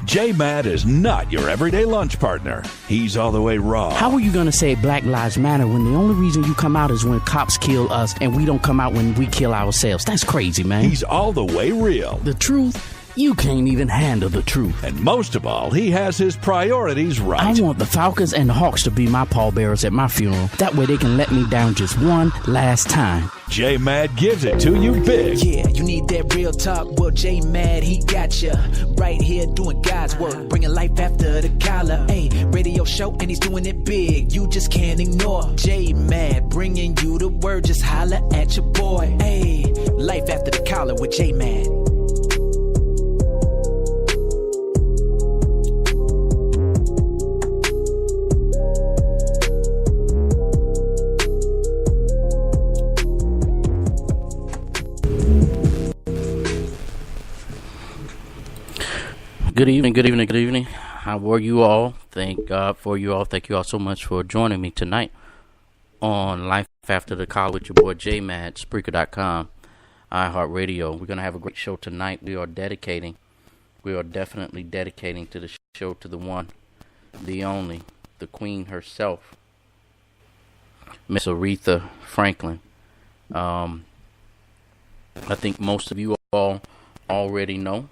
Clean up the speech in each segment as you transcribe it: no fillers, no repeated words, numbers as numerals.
J-Mad is not your everyday lunch partner. He's all the way raw. How are you going to say Black Lives Matter when the only reason you come out is when cops kill us and we don't come out when we kill ourselves? That's crazy, man. He's all the way real. The truth? You can't even handle the truth. And most of all, he has his priorities right. I want the Falcons and the Hawks to be my pallbearers at my funeral. That way they can let me down just one last time. J-Mad gives it to you big. Yeah, you need that real talk. Well, J-Mad, he got you right here doing God's work, bringing life after the collar. Hey, radio show, and he's doing it big. You just can't ignore J-Mad, bringing you the word. Just holler at your boy. Hey, life after the collar with J-Mad. Good evening. How are you all? Thank God for you all. Thank you all so much for joining me tonight on Life After the Call with your boy J-Mad, Spreaker.com, iHeartRadio. We're going to have a great show tonight. We are definitely dedicating to the show to the one, the only, the queen herself, Miss Aretha Franklin. I think most of you all already know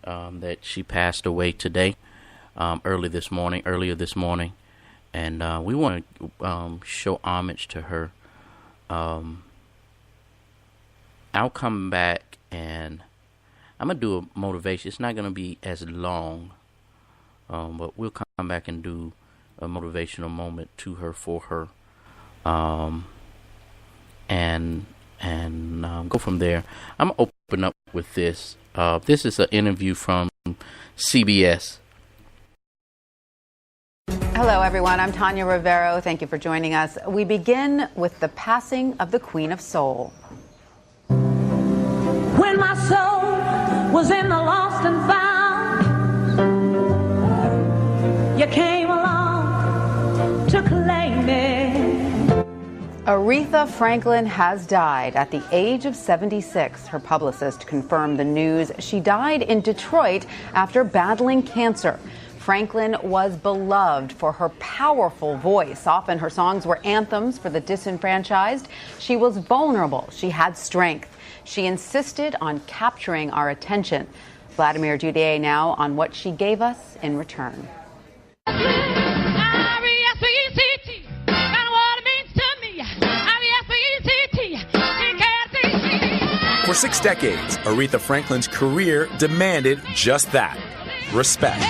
that she passed away today, earlier this morning, and we want to show homage to her. I'll come back and I'm gonna do a motivation. It's not gonna be as long, but we'll come back and do a motivational moment to her, for her, and go from there. I'm gonna open up with this. This is an interview from CBS. Hello, everyone. I'm Tanya Rivero. Thank you for joining us. We begin with the passing of the Queen of Soul. When my soul was in the lost and found, you came along to claim it. Aretha Franklin has died at the age of 76. Her publicist confirmed the news. She died in Detroit after battling cancer. Franklin was beloved for her powerful voice. Often her songs were anthems for the disenfranchised. She was vulnerable. She had strength. She insisted on capturing our attention. Vladimir Dudier now on what she gave us in return. For 6 decades, Aretha Franklin's career demanded just that, respect.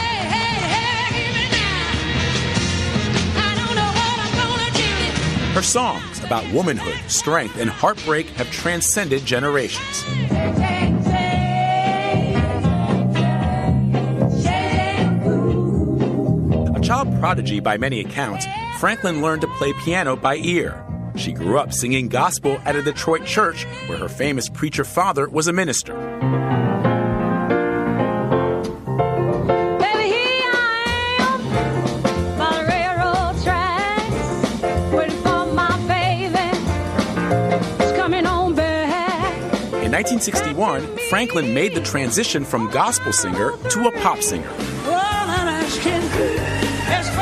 Her songs about womanhood, strength, and heartbreak have transcended generations. A child prodigy by many accounts, Franklin learned to play piano by ear. She grew up singing gospel at a Detroit church where her famous preacher father was a minister. Baby, here I am by the railroad tracks, waiting for my baby. It's coming on back. In 1961, Franklin made the transition from gospel singer to a pop singer. All I'm asking is for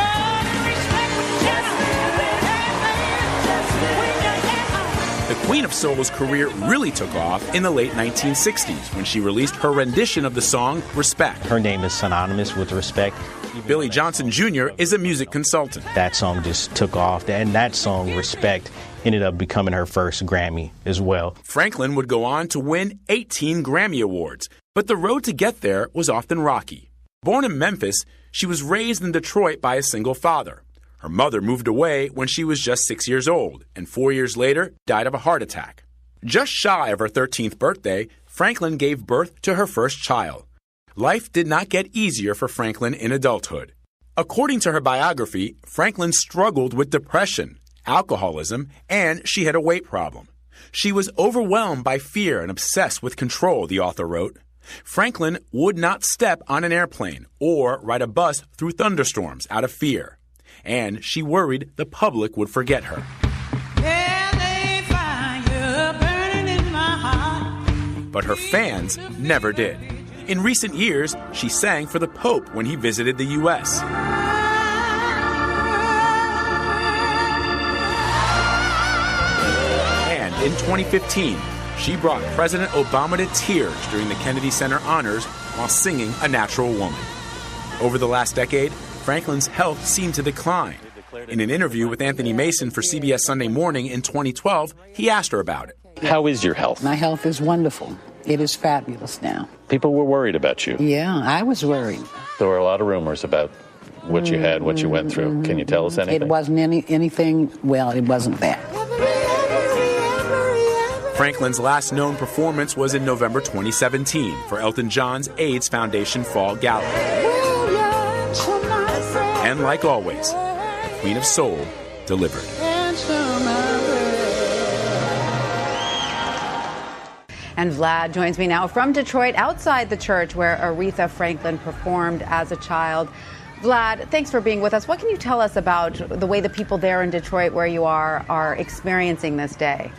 The Queen of Soul's career really took off in the late 1960s when she released her rendition of the song Respect. Her name is synonymous with respect. Billy Johnson Jr. is a music consultant. That song just took off, and that song, Respect, ended up becoming her first Grammy as well. Franklin would go on to win 18 Grammy Awards, but the road to get there was often rocky. Born in Memphis, she was raised in Detroit by a single father. Her mother moved away when she was just 6 years old, and 4 years later died of a heart attack. Just shy of her 13th birthday, Franklin gave birth to her first child. Life did not get easier for Franklin in adulthood. According to her biography, Franklin struggled with depression, alcoholism, and she had a weight problem. She was overwhelmed by fear and obsessed with control, the author wrote. Franklin would not step on an airplane or ride a bus through thunderstorms out of fear. And she worried the public would forget her. But her fans never did. In recent years, she sang for the Pope when he visited the U.S. And in 2015, she brought President Obama to tears during the Kennedy Center honors while singing A Natural Woman. Over the last decade, Franklin's health seemed to decline. In an interview with Anthony Mason for CBS Sunday Morning in 2012, he asked her about it. How is your health? My health is wonderful. It is fabulous now. People were worried about you. Yeah, I was worried. There were a lot of rumors about what you had, what you went through. Can you tell us anything? It wasn't anything, well, it wasn't that. Franklin's last known performance was in November 2017 for Elton John's AIDS Foundation Fall Gala. And like always, the Queen of Soul delivered. And Vlad joins me now from Detroit, outside the church where Aretha Franklin performed as a child. Vlad, thanks for being with us. What can you tell us about the way the people there in Detroit, where you are experiencing this day?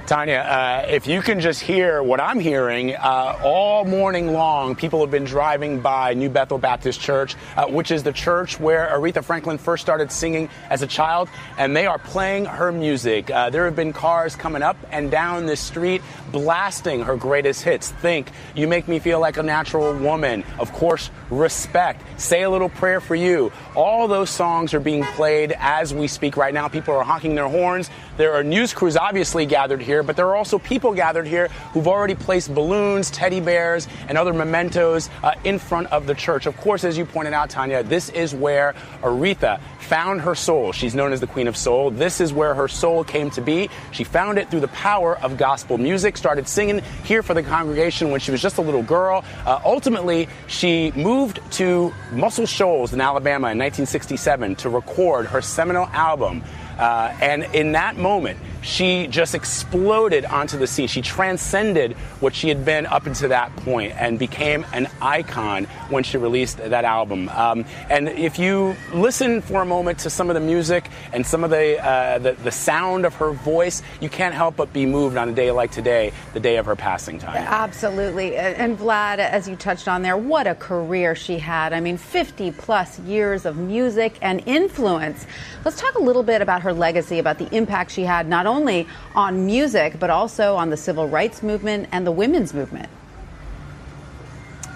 Tanya, if you can just hear what I'm hearing, all morning long, people have been driving by New Bethel Baptist Church, which is the church where Aretha Franklin first started singing as a child, and they are playing her music. There have been cars coming up and down this street blasting her greatest hits. Think, You Make Me Feel Like a Natural Woman, of course, Respect, Say a Little Prayer for You. All those songs are being played as we speak right now. People are honking their horns. There are news crews obviously gathered here, but there are also people gathered here who've already placed balloons, teddy bears, and other mementos in front of the church. Of course, as you pointed out, Tanya, this is where Aretha found her soul. She's known as the Queen of Soul. This is where her soul came to be. She found it through the power of gospel music, started singing here for the congregation when she was just a little girl. Ultimately, she moved to Muscle Shoals in Alabama in 1967 to record her seminal album. And in that moment, she just exploded onto the scene. She transcended what she had been up until that point and became an icon when she released that album. And if you listen for a moment to some of the music and some of the sound of her voice, you can't help but be moved on a day like today, the day of her passing time. Absolutely. And Vlad, as you touched on there, what a career she had. I mean, 50 plus years of music and influence. Let's talk a little bit about her legacy, about the impact she had not only on music, but also on the civil rights movement and the women's movement.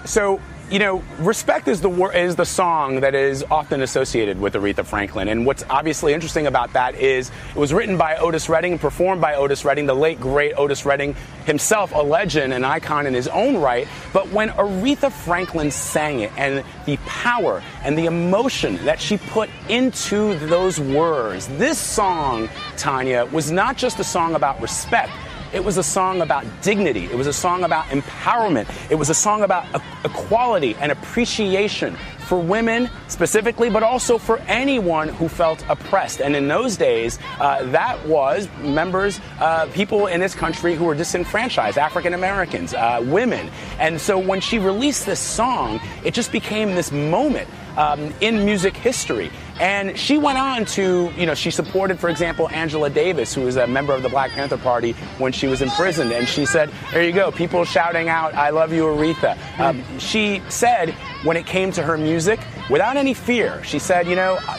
So, you know, Respect is the song that is often associated with Aretha Franklin. And what's obviously interesting about that is it was written by Otis Redding, performed by Otis Redding, the late, great Otis Redding, himself a legend, an icon in his own right. But when Aretha Franklin sang it, and the power and the emotion that she put into those words, this song, Tanya, was not just a song about respect. It was a song about dignity. It was a song about empowerment. It was a song about equality and appreciation for women specifically, but also for anyone who felt oppressed. And in those days, that was people in this country who were disenfranchised, African Americans, women. And so when she released this song, it just became this moment in music history. And she went on to, she supported, for example, Angela Davis, who was a member of the Black Panther Party when she was imprisoned. And she said, there you go, people shouting out, I love you, Aretha. She said, when it came to her music, without any fear, she said,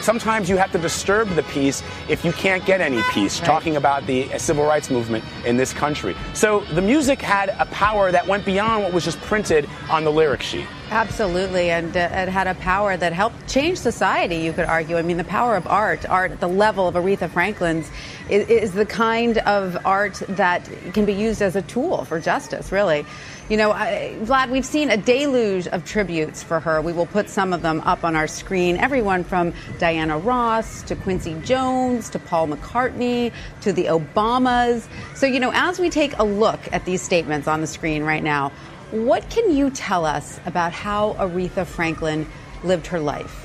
sometimes you have to disturb the peace if you can't get any peace, right. Talking about the civil rights movement in this country. So the music had a power that went beyond what was just printed on the lyric sheet. Absolutely, and it had a power that helped change society, you could argue. I mean, the power of art at the level of Aretha Franklin's is the kind of art that can be used as a tool for justice, really. Vlad, we've seen a deluge of tributes for her. We will put some of them up on our screen. Everyone from Diana Ross to Quincy Jones to Paul McCartney to the Obamas. So, as we take a look at these statements on the screen right now, what can you tell us about how Aretha Franklin lived her life?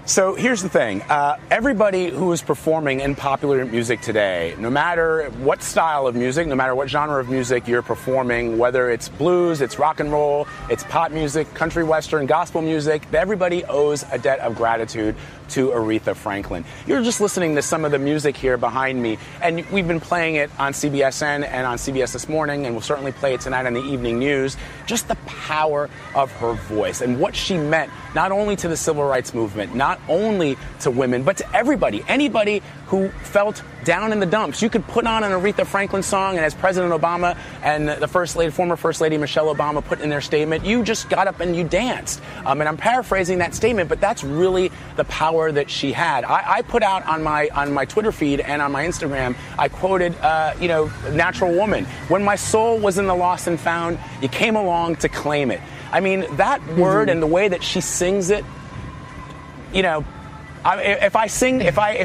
So here's the thing. Everybody who is performing in popular music today, no matter what style of music, no matter what genre of music you're performing, whether it's blues, it's rock and roll, it's pop music, country western, gospel music, everybody owes a debt of gratitude to Aretha Franklin. You're just listening to some of the music here behind me, and we've been playing it on CBSN and on CBS This Morning, and we'll certainly play it tonight on the evening news. Just the power of her voice and what she meant, not only to the civil rights movement, not only to women, but to everybody, anybody who felt down in the dumps. You could put on an Aretha Franklin song, and as President Obama and the former First Lady Michelle Obama put in their statement, you just got up and you danced. And I'm paraphrasing that statement, but that's really the power that she had. I put out on my Twitter feed and on my Instagram, I quoted, Natural Woman. When my soul was in the lost and found, you came along to claim it. I mean, that word and the way that she sings it, if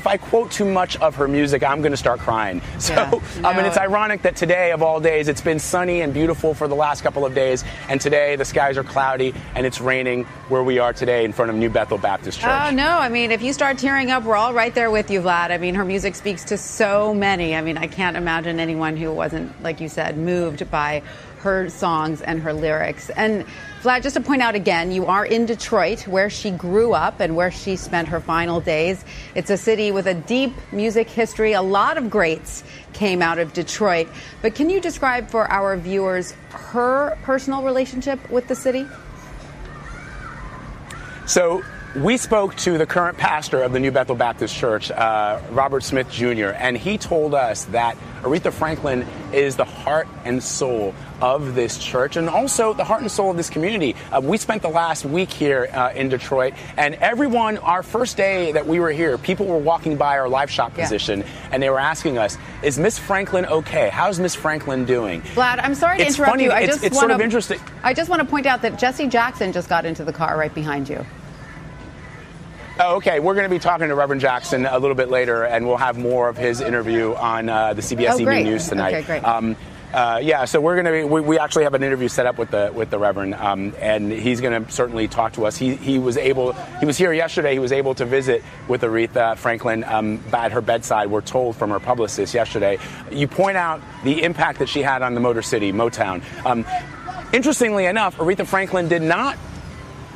I quote too much of her music, I'm going to start crying. So, and it's ironic that today, of all days, it's been sunny and beautiful for the last couple of days, and today the skies are cloudy and it's raining where we are today in front of New Bethel Baptist Church. Oh, no. I mean, if you start tearing up, we're all right there with you, Vlad. I mean, her music speaks to so many. I mean, I can't imagine anyone who wasn't, like you said, moved by her songs and her lyrics. And Vlad, just to point out again, you are in Detroit, where she grew up and where she spent her final days. It's a city with a deep music history. A lot of greats came out of Detroit. But can you describe for our viewers her personal relationship with the city? So we spoke to the current pastor of the New Bethel Baptist Church, Robert Smith Jr., and he told us that Aretha Franklin is the heart and soul of this church and also the heart and soul of this community. We spent the last week here in Detroit, and everyone, our first day that we were here, people were walking by our live shop position, and they were asking us, is Miss Franklin okay? How's Miss Franklin doing? Vlad, I'm sorry to interrupt funny, you. It's sort of interesting. I just want to point out that Jesse Jackson just got into the car right behind you. Oh, okay. We're going to be talking to Reverend Jackson a little bit later, and we'll have more of his interview on the CBS Evening News tonight. Okay, great. So we're going to be. We actually have an interview set up with the Reverend, and he's going to certainly talk to us. He was here yesterday. He was able to visit with Aretha Franklin at her bedside. We're told from her publicist yesterday. You point out the impact that she had on the Motor City, Motown. Interestingly enough, Aretha Franklin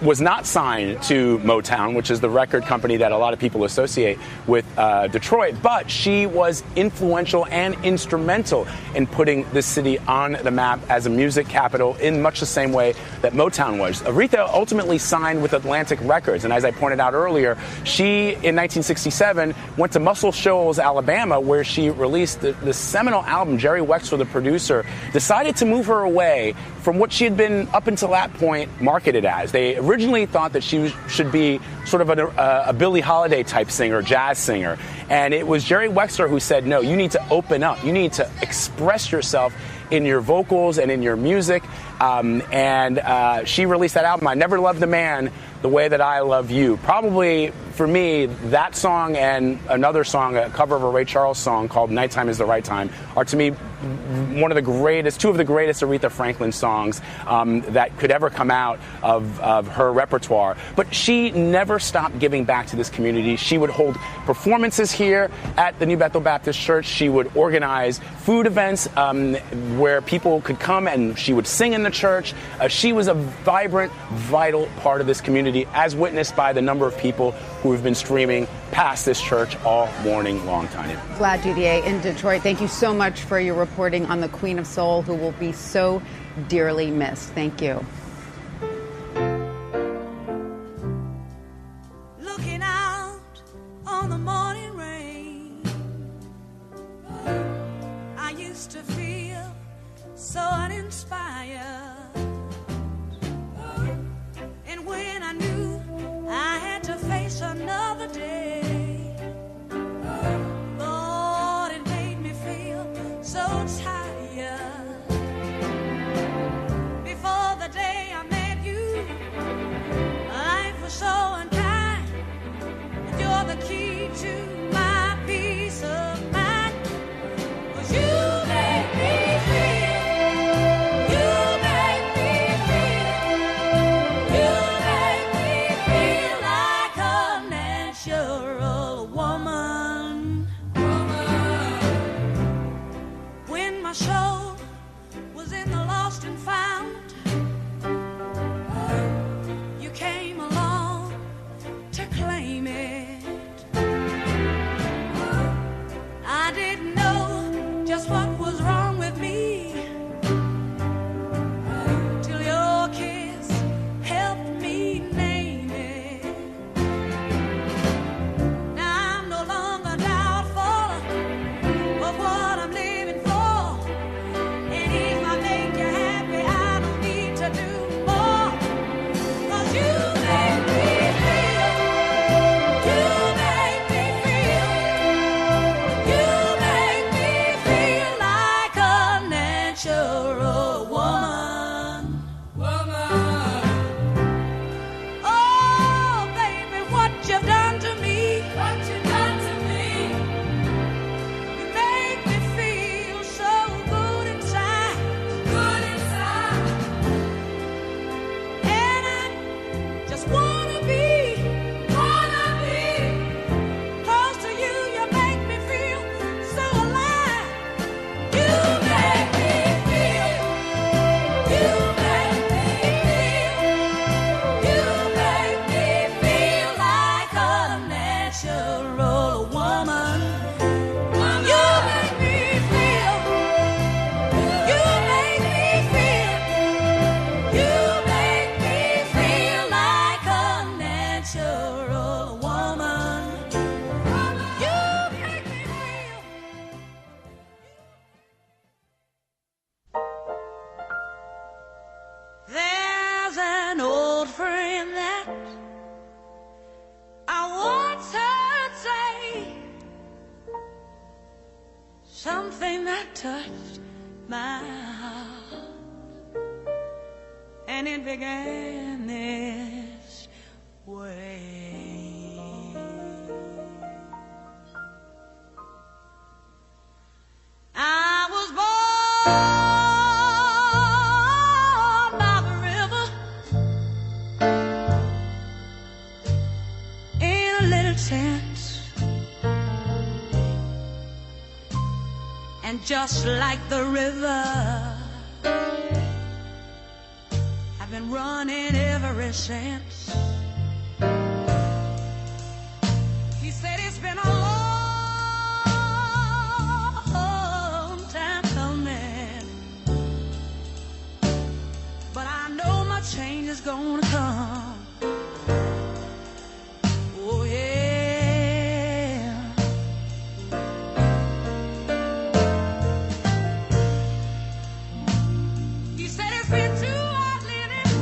was not signed to Motown, which is the record company that a lot of people associate with Detroit, but she was influential and instrumental in putting this city on the map as a music capital in much the same way that Motown was. Aretha ultimately signed with Atlantic Records, and as I pointed out earlier, she, in 1967, went to Muscle Shoals, Alabama, where she released the seminal album. Jerry Wexler, the producer, decided to move her away from what she had been, up until that point, marketed as. They originally thought that she should be sort of a Billie Holiday type singer, jazz singer. And it was Jerry Wexler who said, no, you need to open up. You need to express yourself in your vocals and in your music. And she released that album, I Never Loved a Man the Way That I Love You. Probably, for me, that song and another song, a cover of a Ray Charles song called Nighttime is the Right Time, are to me two of the greatest Aretha Franklin songs that could ever come out of her repertoire. But she never stopped giving back to this community. She would hold performances here at the New Bethel Baptist Church. She would organize food events where people could come, and she would sing in the church. She was a vibrant, vital part of this community, as witnessed by the number of people who have been streaming past this church all morning long, Tanya. Vlad Dudier in Detroit, thank you so much for your reporting on the Queen of Soul, who will be so dearly missed. Thank you. Looking out on the morning rain, I used to feel so uninspired. And when I knew I had to face another day, Lord, it made me feel so tired. Before the day I met you, life was so unkind. You're the key to my peace of mind. 'Cause you make me feel, you make me feel, you make me feel like a man. soul was in the lost and found. You came along to claim it. I didn't know just what was wrong with me till your kiss helped me name it. Now I'm no longer doubtful of what I'm living for, and if I make you happy, I don't need to do more. 'Cause you make me feel, you make me feel, you make me feel like a natural woman. Oh, baby, what you've done to me, what you've done to me. You make me feel so good inside, good inside. And I just wanna be close to you. You make me feel so alive. You make me feel, you make me feel, you make me feel like a natural woman. You make me feel, you make me feel, you make me feel like a natural woman. You make me feel. There's an old friend that I once heard say something that touched my heart, and it began this way. I was born by the river in a little tent, and just like the river, I've been running ever since. He said it's been a long time coming, but I know my change is gonna come. Oh yeah. He said it's been too hard living,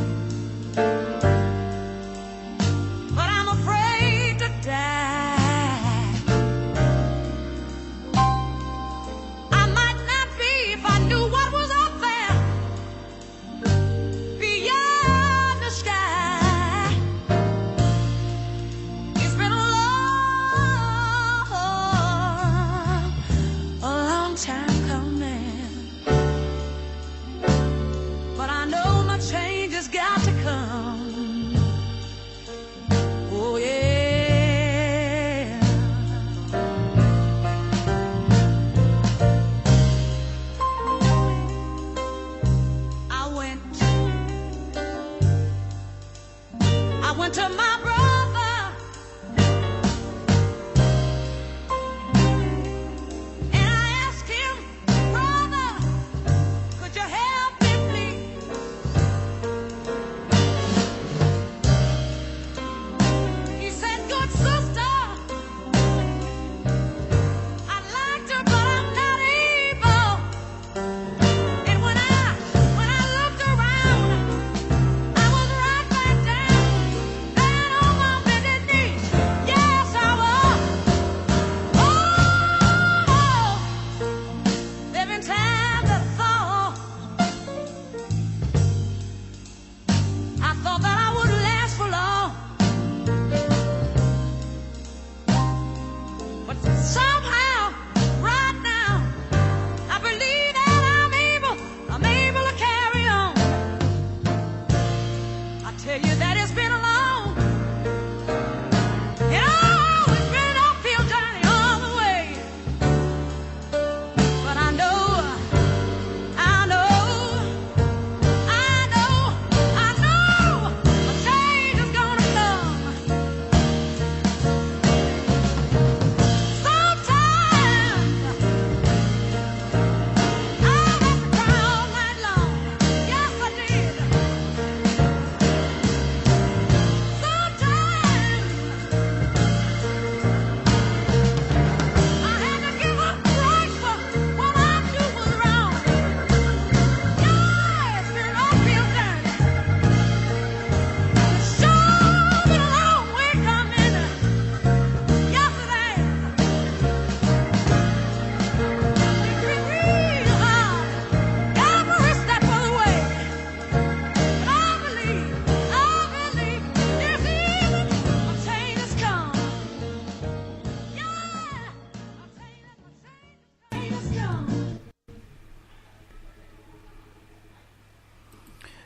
but I'm afraid to die. I might not be if I knew what was up there beyond the sky. It's been a long time coming, but I know my change has got to come. Oh yeah. I went to my brother, and I asked him, brother, could you help me please? He said, good sister, I'd like to, but I'm not able. And when I looked around, I was right back down that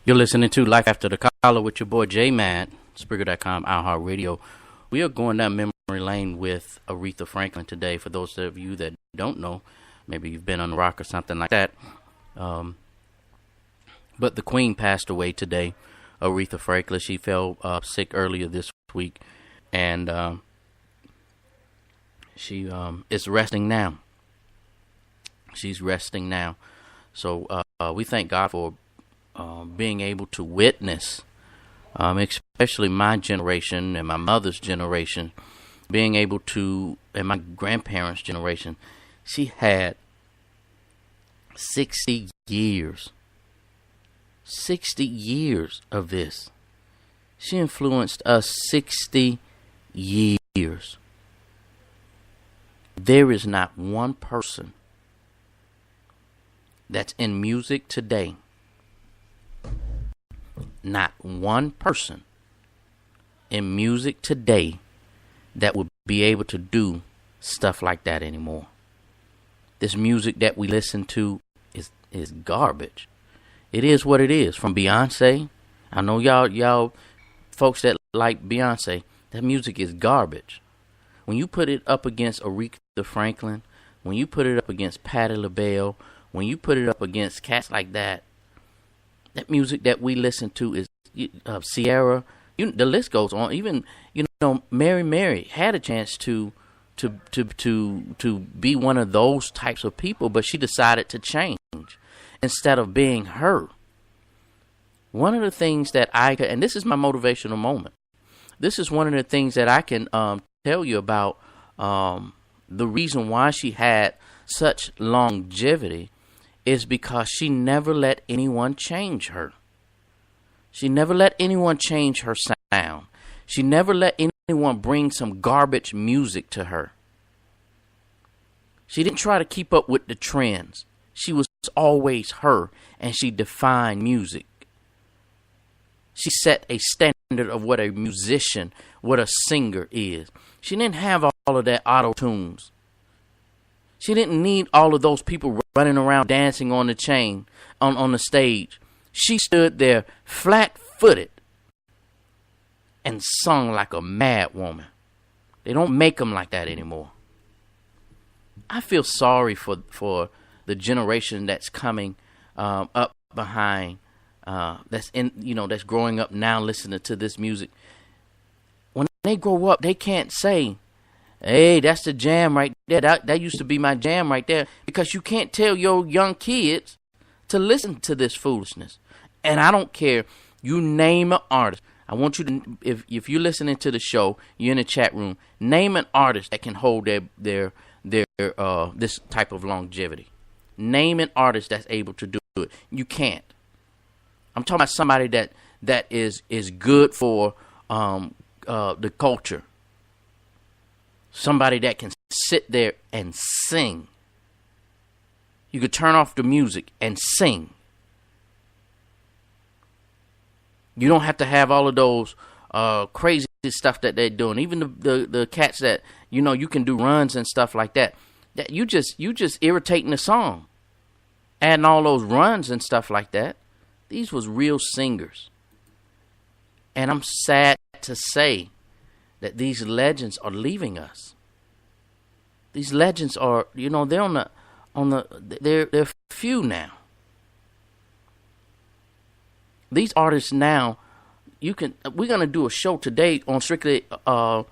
You're listening to Life After the Collar with your boy J Mad, Spreaker.com, iHeartRadio. We are going down memory lane with Aretha Franklin today. For those of you that don't know, maybe you've been on the rock or something like that. But the Queen passed away today, Aretha Franklin. She fell sick earlier this week, and she is resting now. She's resting now. So we thank God for being able to witness, especially my generation and my mother's generation, being able to, and my grandparents' generation. She had 60 years of this. She influenced us 60 years. There is not one person that's in music today, not one person in music today that would be able to do stuff like that anymore. This music that we listen to is garbage. It is what it is. From Beyonce, I know y'all folks that like Beyonce, that music is garbage. When you put it up against Aretha Franklin, when you put it up against Patti LaBelle, when you put it up against cats like that, that music that we listen to is Sierra. The list goes on. Even Mary had a chance to be one of those types of people, but she decided to change instead of being her. One of the things that and this is my motivational moment. This is one of the things that I can tell you about the reason why she had such longevity is because she never let anyone change her. She never let anyone change her sound. She never let anyone bring some garbage music to her. She didn't try to keep up with the trends. She was always her, and she defined music. She set a standard of what a musician, what a singer is. She didn't have all of that auto-tunes. She didn't need all of those people running around dancing on the stage. She stood there flat-footed and sung like a mad woman. They don't make them like that anymore. I feel sorry for the generation that's coming up behind, that's growing up now listening to this music. When they grow up, they can't say, "Hey, that's the jam right there. That used to be my jam right there," because you can't tell your young kids to listen to this foolishness. And I don't care. You name an artist. I want you to, if you're listening to the show, you're in the chat room, name an artist that can hold their this type of longevity. Name an artist that's able to do it. You can't. I'm talking about somebody that is good for the culture. Somebody that can sit there and sing. You could turn off the music and sing. You don't have to have all of those crazy stuff that they're doing. Even the cats that you can do runs and stuff like that. That you just irritating the song, adding all those runs and stuff like that. These was real singers, and I'm sad to say that these legends are leaving us. These legends are, they're they're few now. These artists now, we're gonna do a show today on strictly on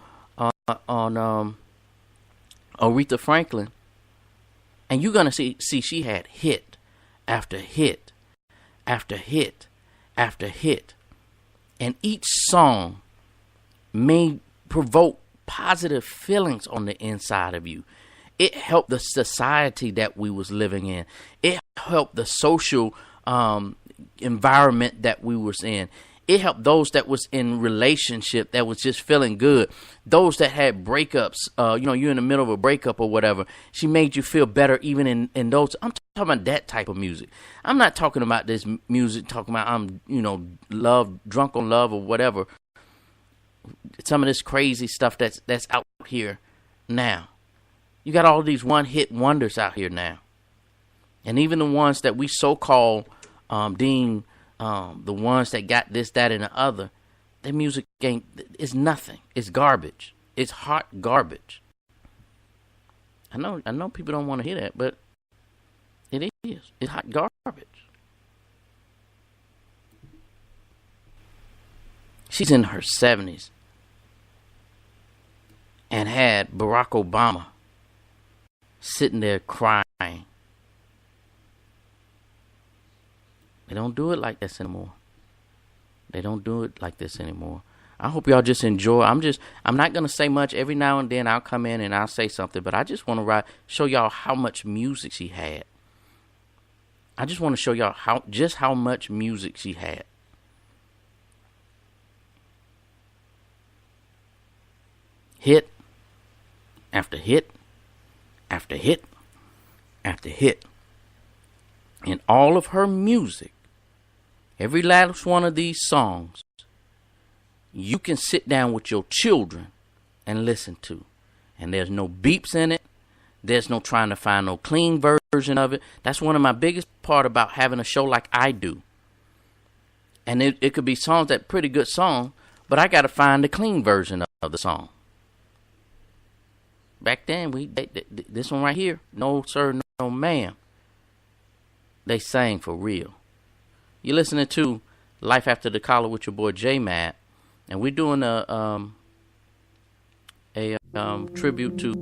Aretha Franklin, and you're gonna see she had hit after hit after hit after hit, and each song may provoke positive feelings on the inside of you. It helped the society that we was living in. It helped the social environment that we was in. It helped those that was in relationship that was just feeling good. Those that had breakups, you're in the middle of a breakup or whatever. She made you feel better even in those. I'm talking about that type of music. I'm not talking about this music talking about love, drunk on love or whatever. Some of this crazy stuff that's out here now. You got all these one-hit wonders out here now. And even the ones that we so-called deem the ones that got this, that, and the other, their music it's nothing. It's garbage. It's hot garbage. I know people don't want to hear that, but it is. It's hot garbage. She's in her 70s and had Barack Obama sitting there crying. They don't do it like this anymore. They don't do it like this anymore. I hope y'all just enjoy. I'm not going to say much. Every now and then I'll come in and I'll say something, but I just want to show y'all how much music she had. I just want to show y'all how much music she had. Hit after hit after hit after hit. In all of her music, every last one of these songs, you can sit down with your children and listen to. And there's no beeps in it. There's no trying to find no clean version of it. That's one of my biggest part about having a show like I do. And it could be songs that pretty good song, but I got to find the clean version of the song. Back then, this one right here, no sir, no ma'am. They sang for real. You're listening to Life After the Collar with your boy J Matt, and we're doing a tribute to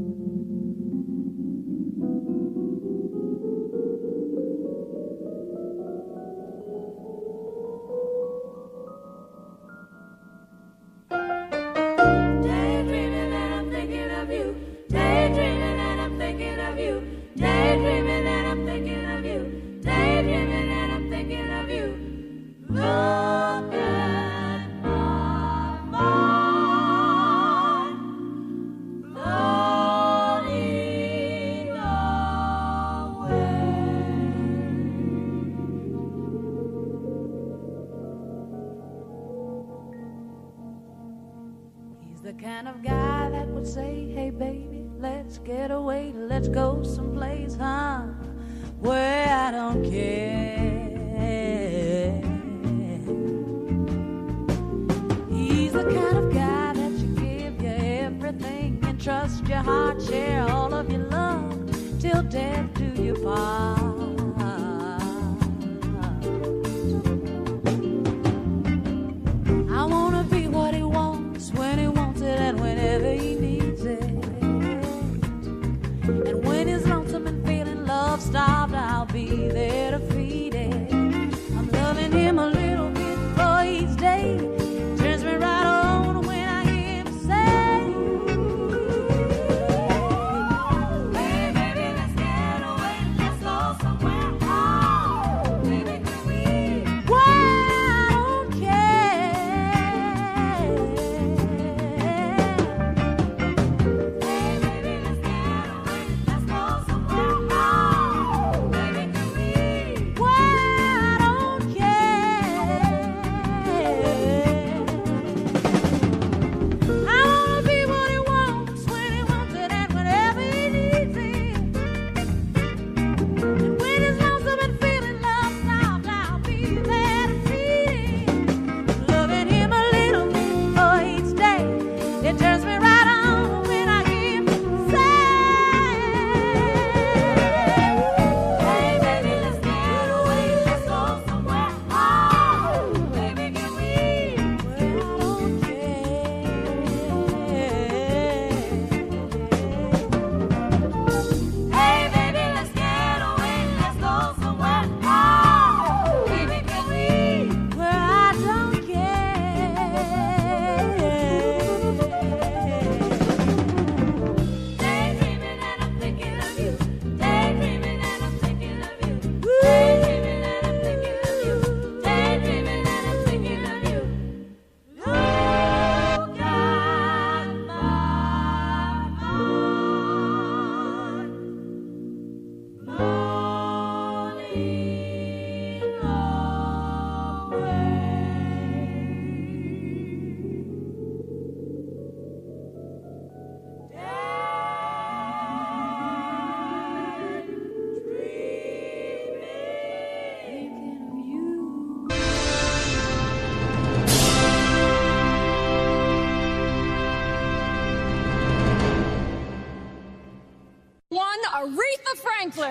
Daydreaming and I'm thinking of you. Daydreaming and I'm thinking of you. Daydreaming and I'm thinking of you. Daydreaming and I'm thinking of you. Look at my mind, floating away. He's the kind of guy that would say, hey baby, let's get away, let's go someplace, huh? Where I don't care. He's the kind of guy that you give you everything and trust your heart, share all of your love till death do you part. I wanna be what he wants when he wants it and whenever he needs it. And when he's lonesome and feeling love starved, I'll be there to feel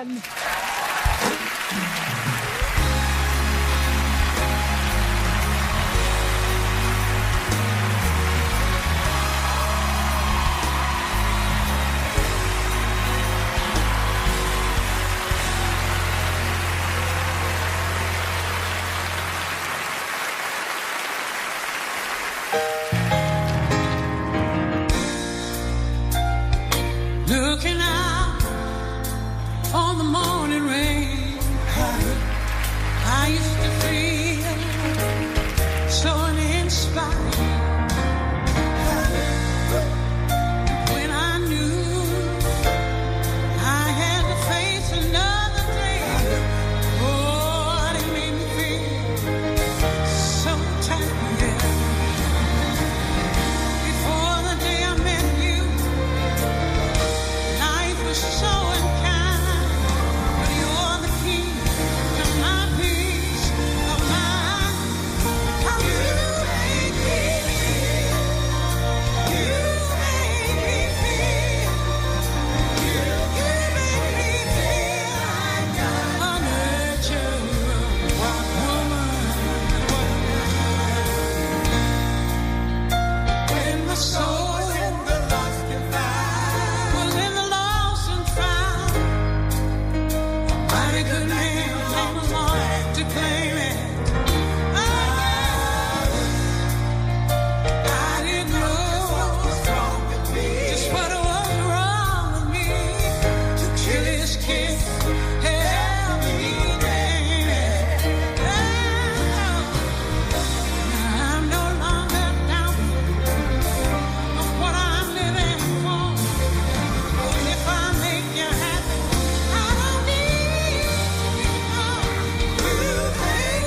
man. Looking out on the morning rain, I used to feel so uninspired when I knew I had to face another day. Oh, it made me feel so tired. Before the day I met you, life was so unkind, but you're the key to my peace of mind. 'Cause you make me feel, you make me feel, you make me feel like a natural woman. When my soul was in the lost and found, mighty good man came along to claim it. I didn't know just what was wrong with me to kill his kiss, held me down. I'm no longer doubting of what I'm living for. If I make you happy, I don't need you. You make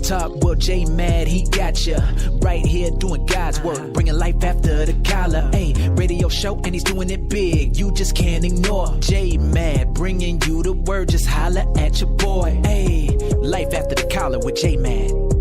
top, well, J Mad, he got ya. Right here doing God's work, bringing life after the collar. Hey, radio show, and he's doing it big. You just can't ignore J Mad, bringing you the word. Just holla at your boy. Hey, life after the collar with J Mad.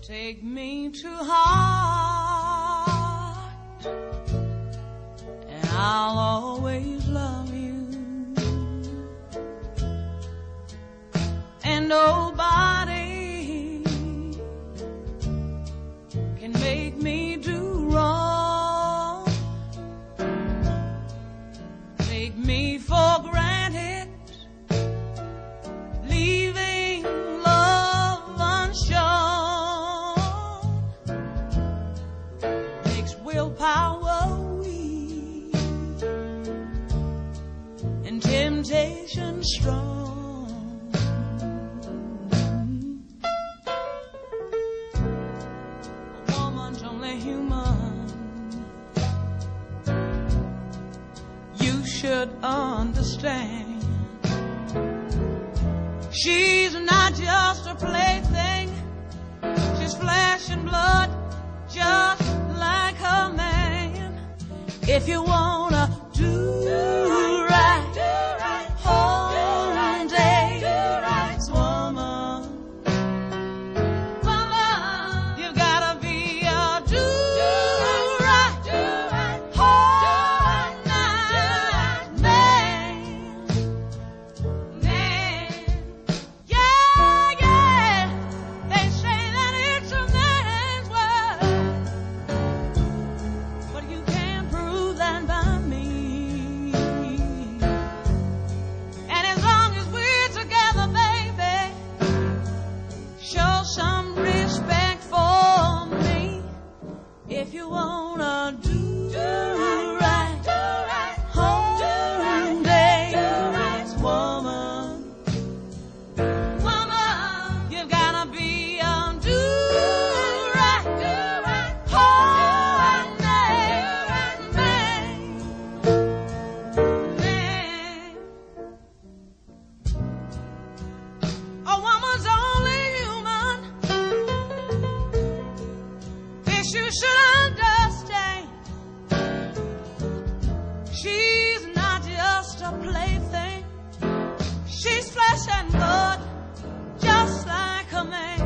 Take me to heart, and I'll always love you. And nobody can make me do wrong. Take me for granted, leaving love unshown. Willpower weak and temptation strong. A woman's only human. You should understand. She's not just a plaything. She's flesh and blood, just like her man. If you wanna do right, whole day, woman, you gotta be a do right, whole night man. Yeah, they say that it's a man's world, but you can't prove that by me. And as long as we're together, baby, show some respect for me. If you wanna do right, whole day, woman, you've gotta be a do right, whole night man. A woman's only human. This you should understand. She's not just a plaything. She's flesh and blood, just like a man.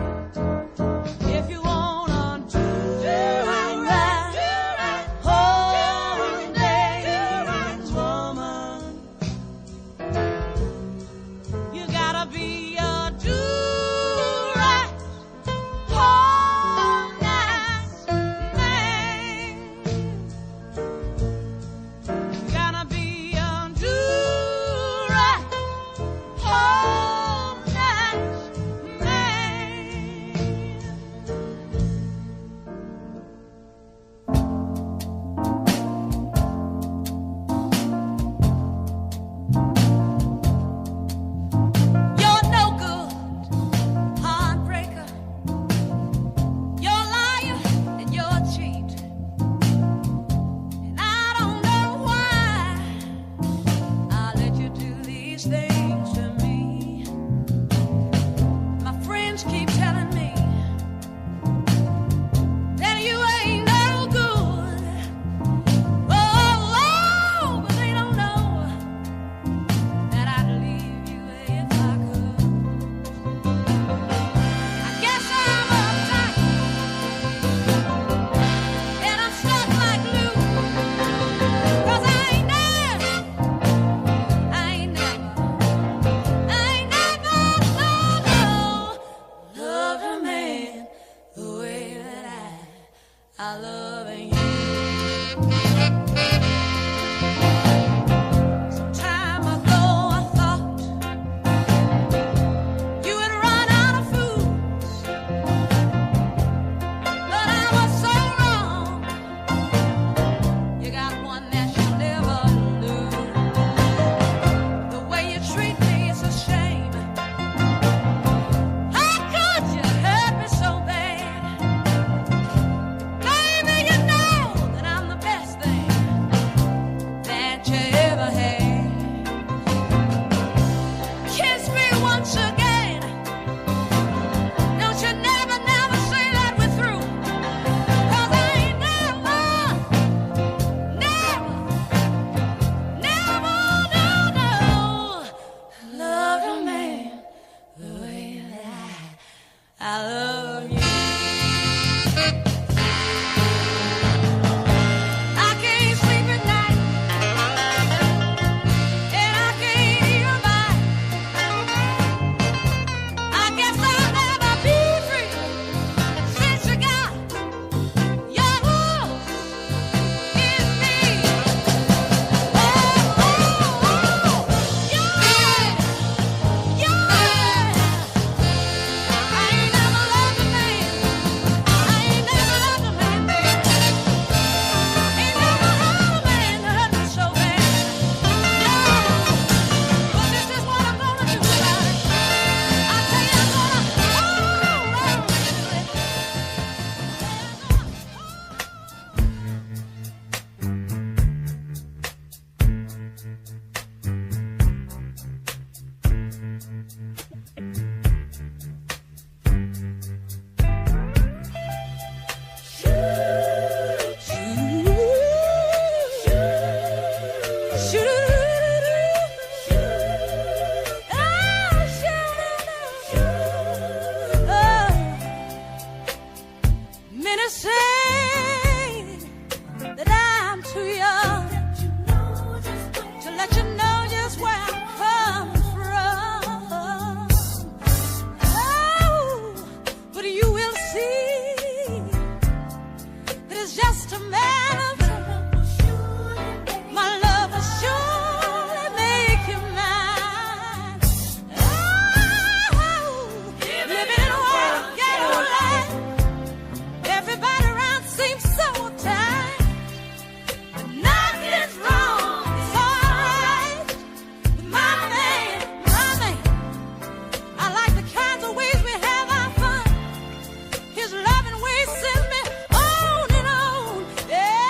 If you wanna do right, whole day, woman, you gotta be a do right, whole night man. I love you. Some time ago I thought you had run out of food, but I was so wrong. You got one that you'll never lose. The way you treat me is a shame. How could you hurt me so bad? Baby, you know that I'm the best thing that you ever had. Kiss me once again. Don't you never, never say that we're through. 'Cause I ain't never, never, no, loved a man the way that I love you. I can't sleep at night, and I can't eat a bite. I guess I'll never be free since you got your hooks in me. Oh, yeah, yeah. I ain't never loved a man. I ain't never loved a man, baby. Ain't never had a man that hurt me so bad. No, but this is what I'm gonna do about it. I tell you, I'm gonna hold on, many say that I'm too young to let you know just where I'm coming from. Oh, but you will see that it's just a matter of time. My love will surely make you mine. Oh, living in a world ghetto life. Everybody around seems so uptight, but nothing's wrong. It's alright with my man, my man. I like the kinds of ways we have our fun. His loving ways send me on and on. Yeah.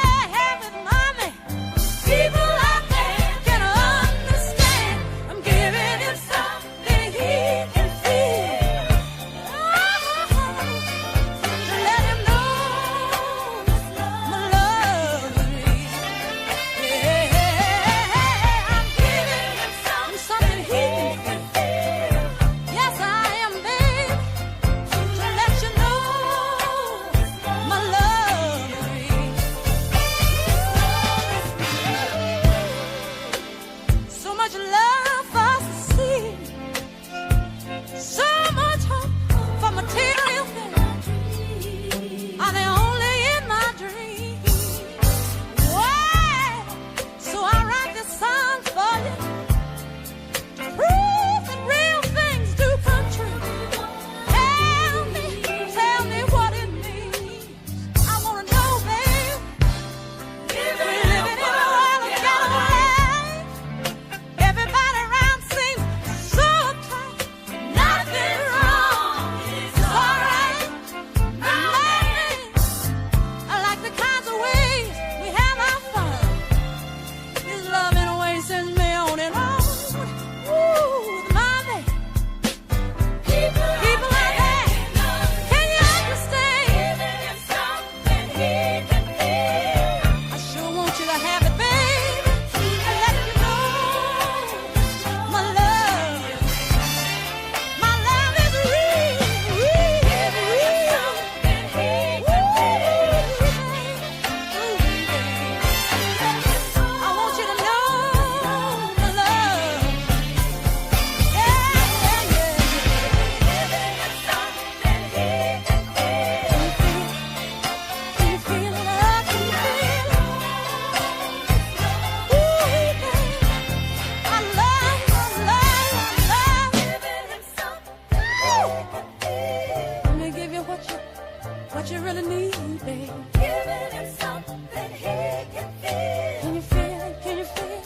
what you really need, babe. Giving him something he can feel. Can you feel it? Can you feel it?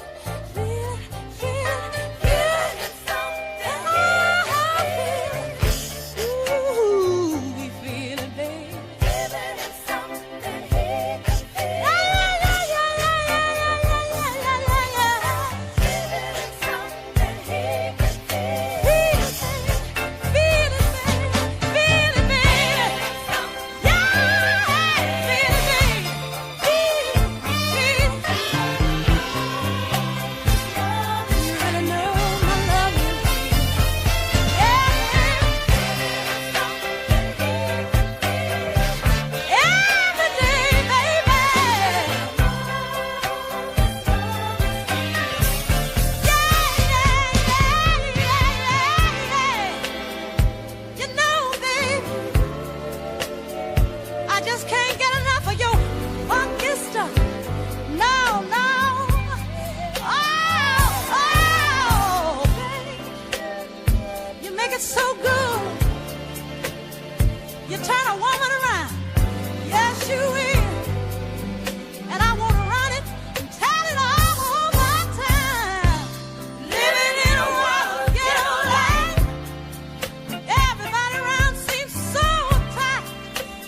Feel it? Feel it? Giving him something he can feel. Ooh, we feel it, babe. Giving him something he can feel. Yeah, yeah, yeah, yeah, yeah, yeah, yeah, yeah, yeah, yeah. Giving him something he can feel. Feel it, feel it, feel it, baby. Yeah, feel it, baby. Feel it, feel it. You really know my love you. Every day, baby. You know, baby, I just can't get enough of your funky stuff. No, no. Oh, baby, you make it so good. You turn a woman around. Yes, you will. And I want to run it and tell it all one more time. Living in a world ghetto life. Everybody around seems so uptight.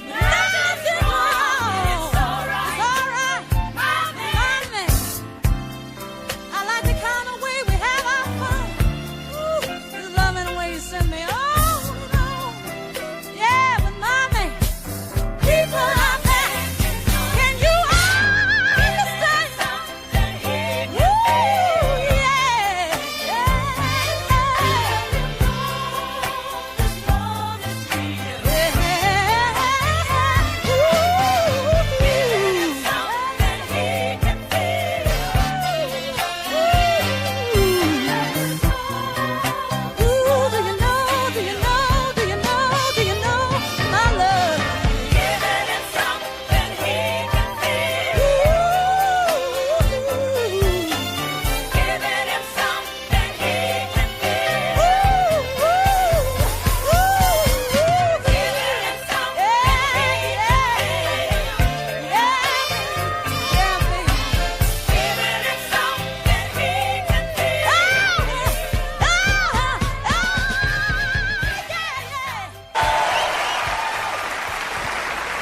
Nothing wrong. It's all right. Mommy. I like the kind of way we have our fun. Ooh, just loving the way you send me on. Yeah, but mommy, people out there, can you understand? Ooh,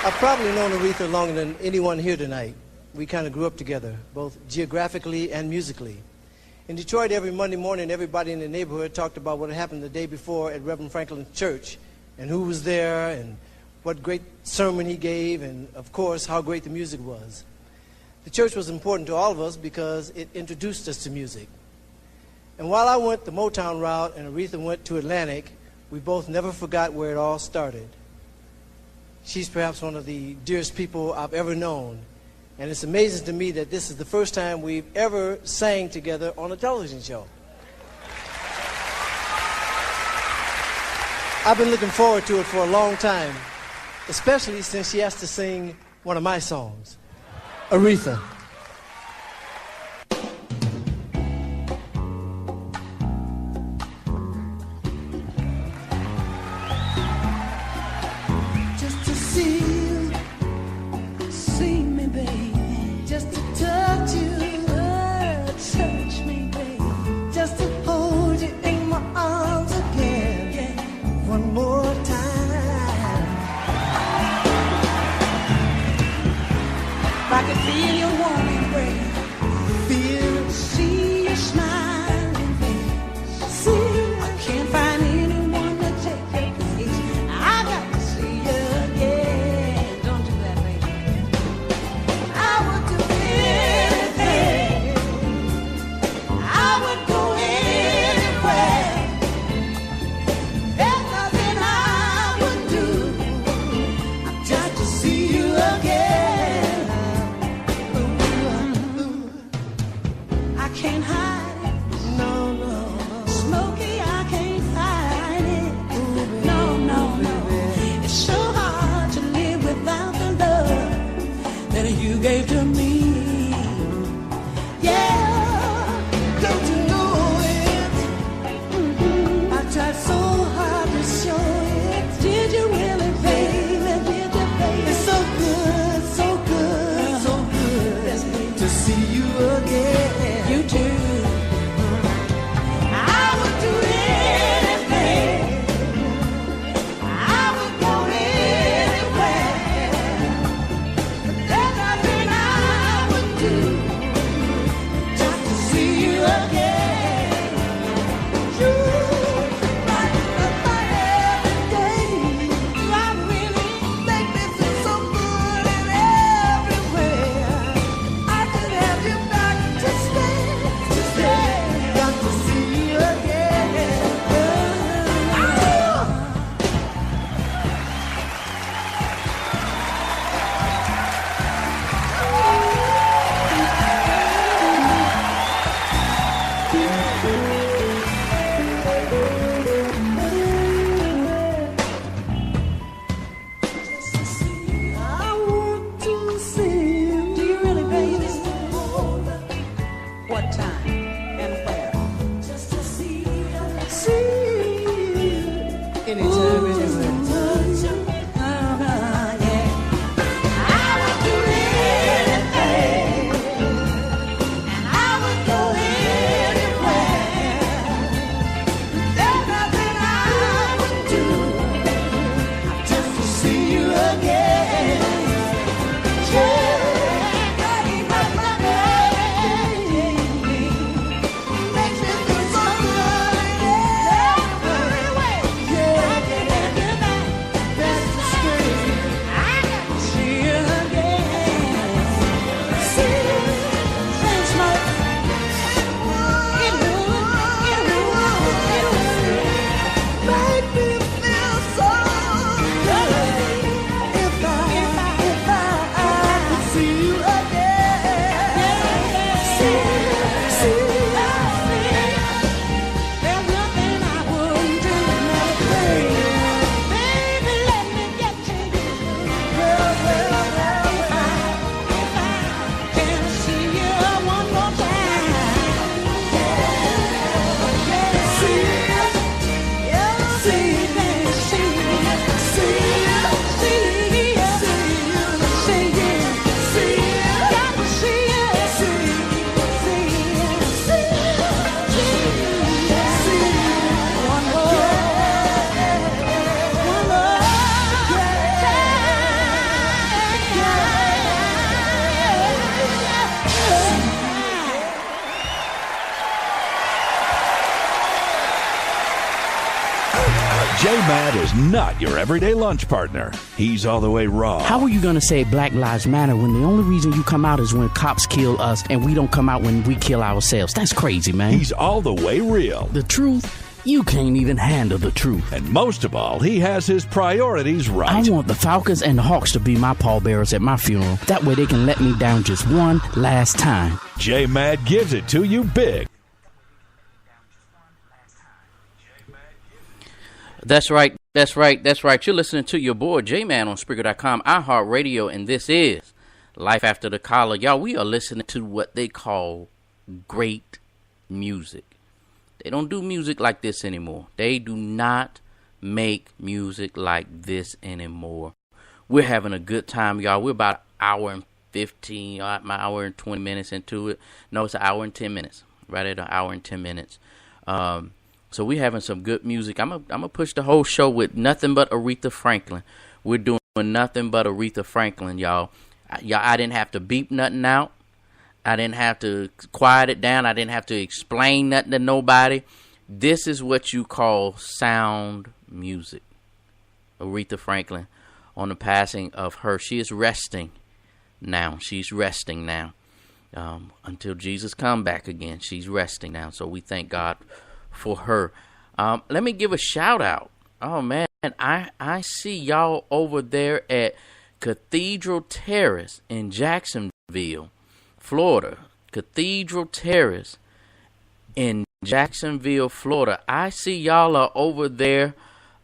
I've probably known Aretha longer than anyone here tonight. We kind of grew up together, both geographically and musically. In Detroit, every Monday morning, everybody in the neighborhood talked about what had happened the day before at Reverend Franklin's church, and who was there, and what great sermon he gave, and of course, how great the music was. The church was important to all of us because it introduced us to music. And while I went the Motown route and Aretha went to Atlantic, we both never forgot where it all started. She's perhaps one of the dearest people I've ever known. And it's amazing to me that this is the first time we've ever sang together on a television show. I've been looking forward to it for a long time, especially since she has to sing one of my songs, Aretha. Just to see you, see me, baby. Just to touch you, touch me, baby. Just to hold you in my arms again, yeah. One more time. If I could feel your warm embrace, see your smiling face. See, I can't find anyone to take your place. I got to see you again. Don't do that, baby. I would do anything. I would go anywhere. There's nothing I would do. I've got to see you again. I can't hide it. No, no. Smokey, I can't fight it. No, no, no. It's so hard to live without the love that you gave to me. Yeah, don't you know it? I tried so hard to show it. Did you really, baby? Did you, baby? J-Mad is not your everyday lunch partner. He's all the way raw. How are you going to say Black Lives Matter when the only reason you come out is when cops kill us and we don't come out when we kill ourselves? That's crazy, man. He's all the way real. The truth? You can't even handle the truth. And most of all, he has his priorities right. I want the Falcons and the Hawks to be my pallbearers at my funeral. That way they can let me down just one last time. J-Mad gives it to you big. That's right. You're listening to your boy J-Man on Spreaker.com, iHeartRadio, and this is Life After the Collar. Y'all, we are listening to what they call great music. They don't do music like this anymore. They do not make music like this anymore. We're having a good time, y'all. We're about an hour and 15, my hour and 20 minutes into it. No, it's an hour and 10 minutes. Right at an hour and 10 minutes. So we're having some good music. I'm gonna push the whole show with nothing but Aretha Franklin. We're doing nothing but Aretha Franklin, y'all. I didn't have to beep nothing out. I didn't have to quiet it down. I didn't have to explain nothing to nobody. This is what you call sound music. Aretha Franklin, on the passing of her. She is resting now. She's resting now. Until Jesus come back again. She's resting now. So we thank God for her. Let me give a shout out. Oh, man. I see y'all over there at Cathedral Terrace in Jacksonville, Florida. Cathedral Terrace in Jacksonville, Florida. I see y'all are over there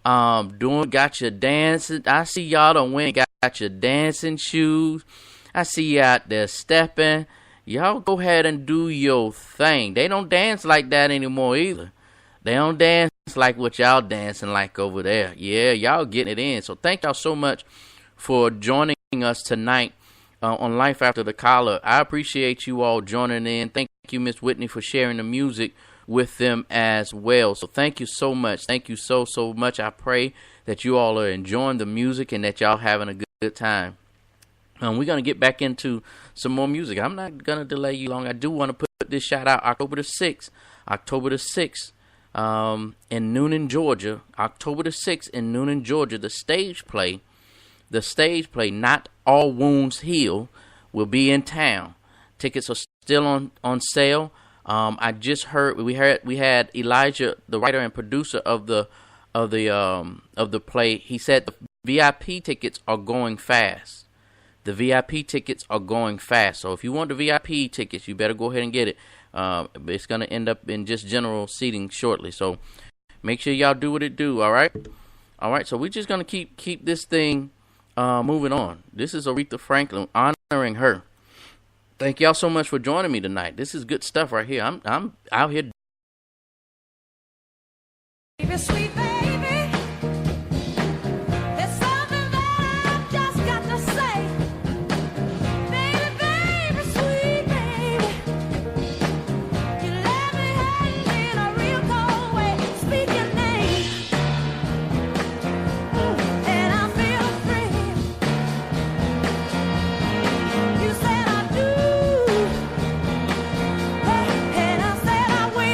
got your dancing. I see y'all done went and got your dancing shoes. I see you out there stepping. Y'all go ahead and do your thing. They don't dance like that anymore either. They don't dance like what y'all dancing like over there. Yeah, y'all getting it in. So thank y'all so much for joining us tonight on Life After the Collar. I appreciate you all joining in. Thank you, Miss Whitney, for sharing the music with them as well. So thank you so much. Thank you so much. I pray that you all are enjoying the music and that y'all having a good time. We're going to get back into some more music. I'm not going to delay you long. I do want to put this shout out October the 6th. In Noonan, Georgia. October the 6th in Noonan, Georgia. The stage play, Not All Wounds Heal, will be in town. Tickets are still on sale. I just heard we had Elijah, the writer and producer of the play. He said the VIP tickets are going fast. The VIP tickets are going fast. So if you want the VIP tickets, you better go ahead and get it. It's going to end up in just general seating shortly. So make sure y'all do what it do, all right? All right, so we're just going to keep this thing moving on. This is Aretha Franklin, honoring her. Thank y'all so much for joining me tonight. This is good stuff right here. I'm out here. Baby, sweet baby, there's something that I've just got to say. Baby, sweet baby, you let me hang in a real cold way. Speak your name, and I feel free. You said I do, and I said I will.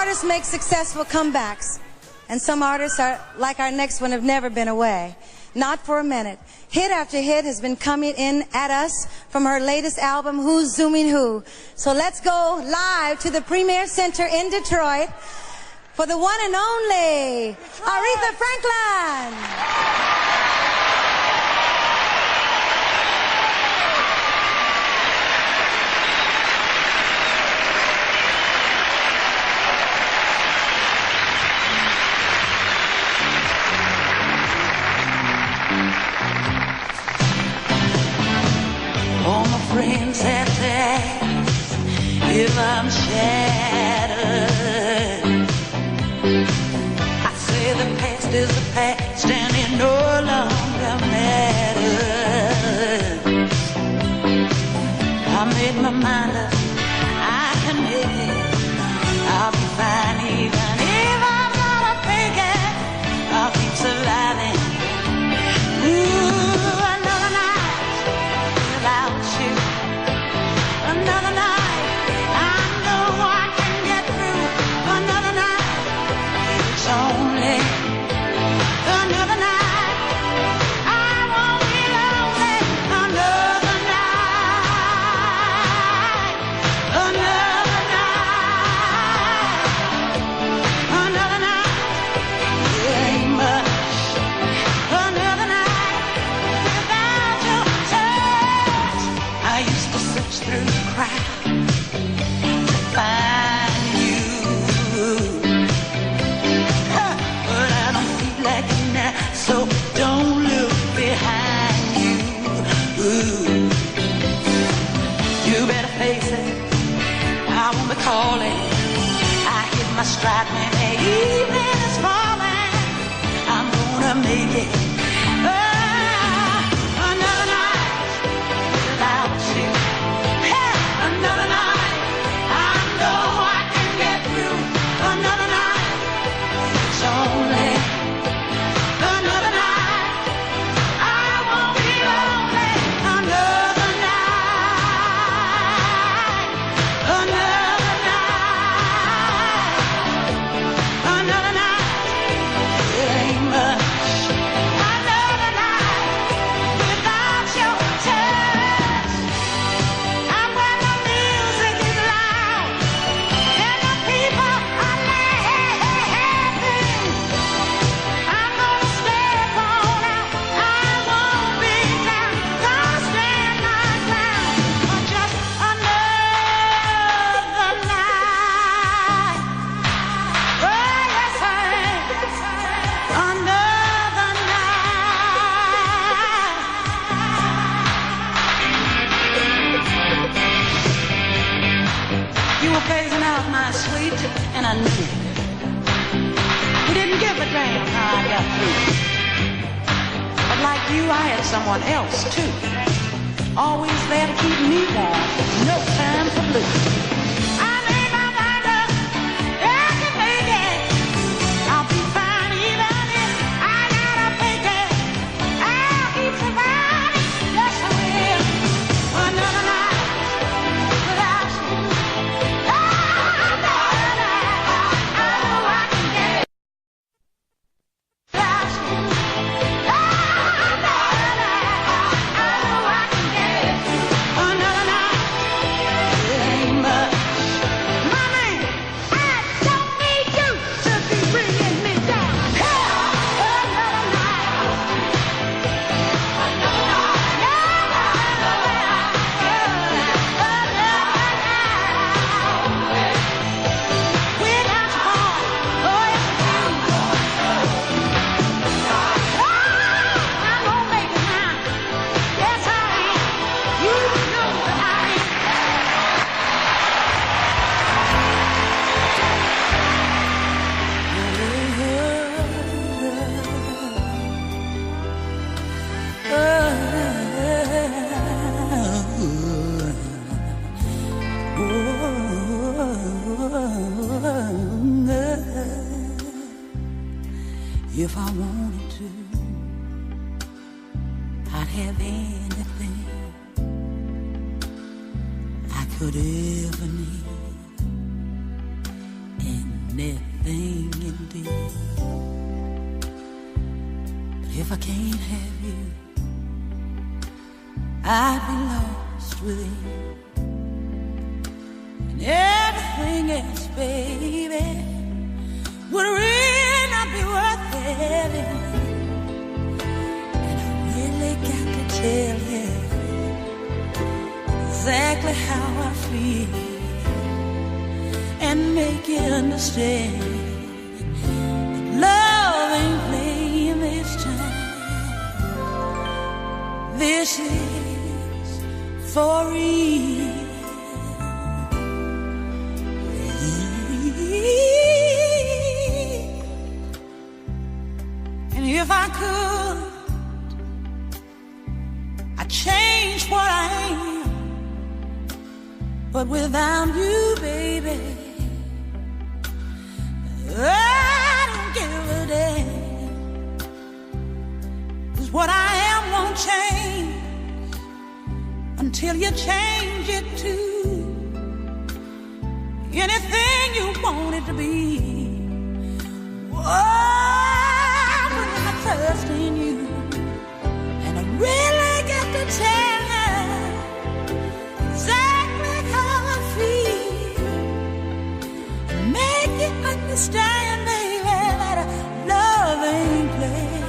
artists make successful comebacks, and some artists are like our next one have never been away. Not for a minute. Hit after hit has been coming in at us from her latest album, Who's Zooming Who. So let's go live to the Premier Center in Detroit for the one and only Aretha Franklin. All my friends have asked if I'm shattered. I say the past is the past and it no longer matters. I made my mind up, I can make it. I'll be fine even if I'm not a fake. I'll keep surviving. Ooh, another night without you. Another night, I know I can get through. Another night, it's only another night. I won't be lonely. Another night, another night, another night. It ain't much. Another night without your touch. I used to search through the crowd to find you, but I don't feel like it now, so don't look behind you. You better face it, I won't be calling. I hit my stride when the evening is falling. I'm gonna make it. Another night without you. Another night, I know I can get through. Another night, it's only another night. I won't be lonely. Another night, another night, another night. It ain't much. Another night without your touch. And when the music is loud and the people are laughing, I'm gonna step on out. I won't be down. Gonna stand my ground for just another night. Oh, yes, I am. Another night. You were phasing out my sweet, and I knew it. You didn't give a damn how I got through. But like you, I had someone else too. Always there to keep me warm. No time for blue. I made my mind up. I can make it. I'll be fine even if I gotta fake it. I'll keep surviving. Yes, I will. Another night without you. Another night. I know I can get it. Without you. Another night. I know I can get it. Another night. It ain't much. Mommy, I don't need you to be bringing me down. Another night. Another night. Without your heart, oh, it's true. I'm gonna make it now. Yes, I am. You know that I am. If I wanted to, I'd have anything I could ever need, and anything indeed. But if I can't have you, I'd be lost within. And everything else, baby, would really not be worth having. And I really got to tell you exactly how I feel and make you understand that love ain't playing this time. This is for real. And if I could, I'd change what I am. But without you, baby, I don't give a damn. 'Cause what I am won't change until you change it to anything you want it to be. Oh, when I trust in you, and I really got to tell you exactly how I feel, make you understand, baby, that love ain't playing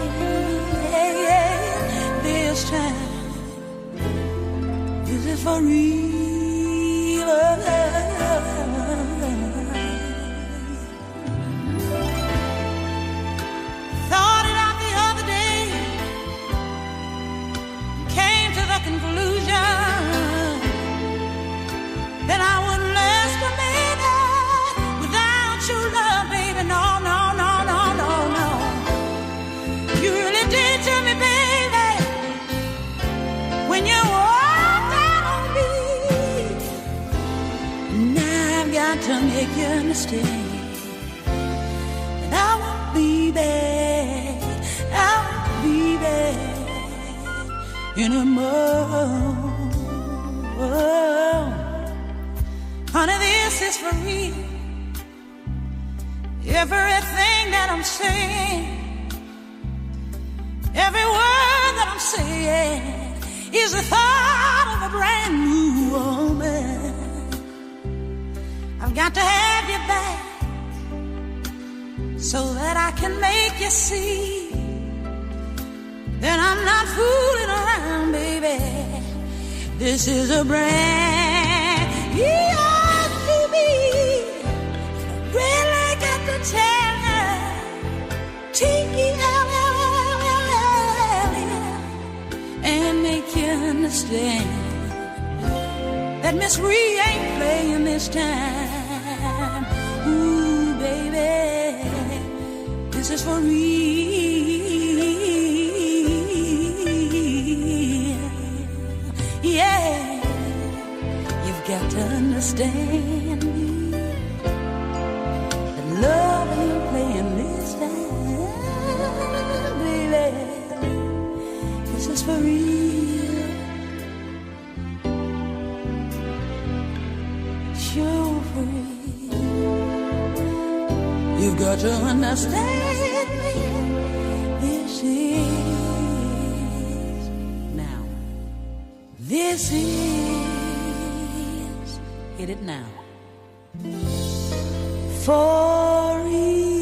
this time. This is for real. Thought it out the other day, came to the conclusion that I wouldn't last a minute without your love, baby. No, no, no, no, no, no. You really did to me, baby, when you walked out on me. Now I've got to make you understand that I won't be bad, I won't be bad anymore. Honey, this is for real. Everything that I'm saying, every word that I'm saying is the thought of a brand new woman. I've got to have you back so that I can make you see that I'm not fooling around, baby. This is a brand new me. Really got to tell her, T-E-L-L-L-L, and make you understand that Miss Ree ain't playing this time. Ooh, baby, this is for real. Yeah, you've got to understand me. That love ain't playing this time, baby. This is for real. Sure for real. You've got to understand me. This is now. This is, hit it now. For real.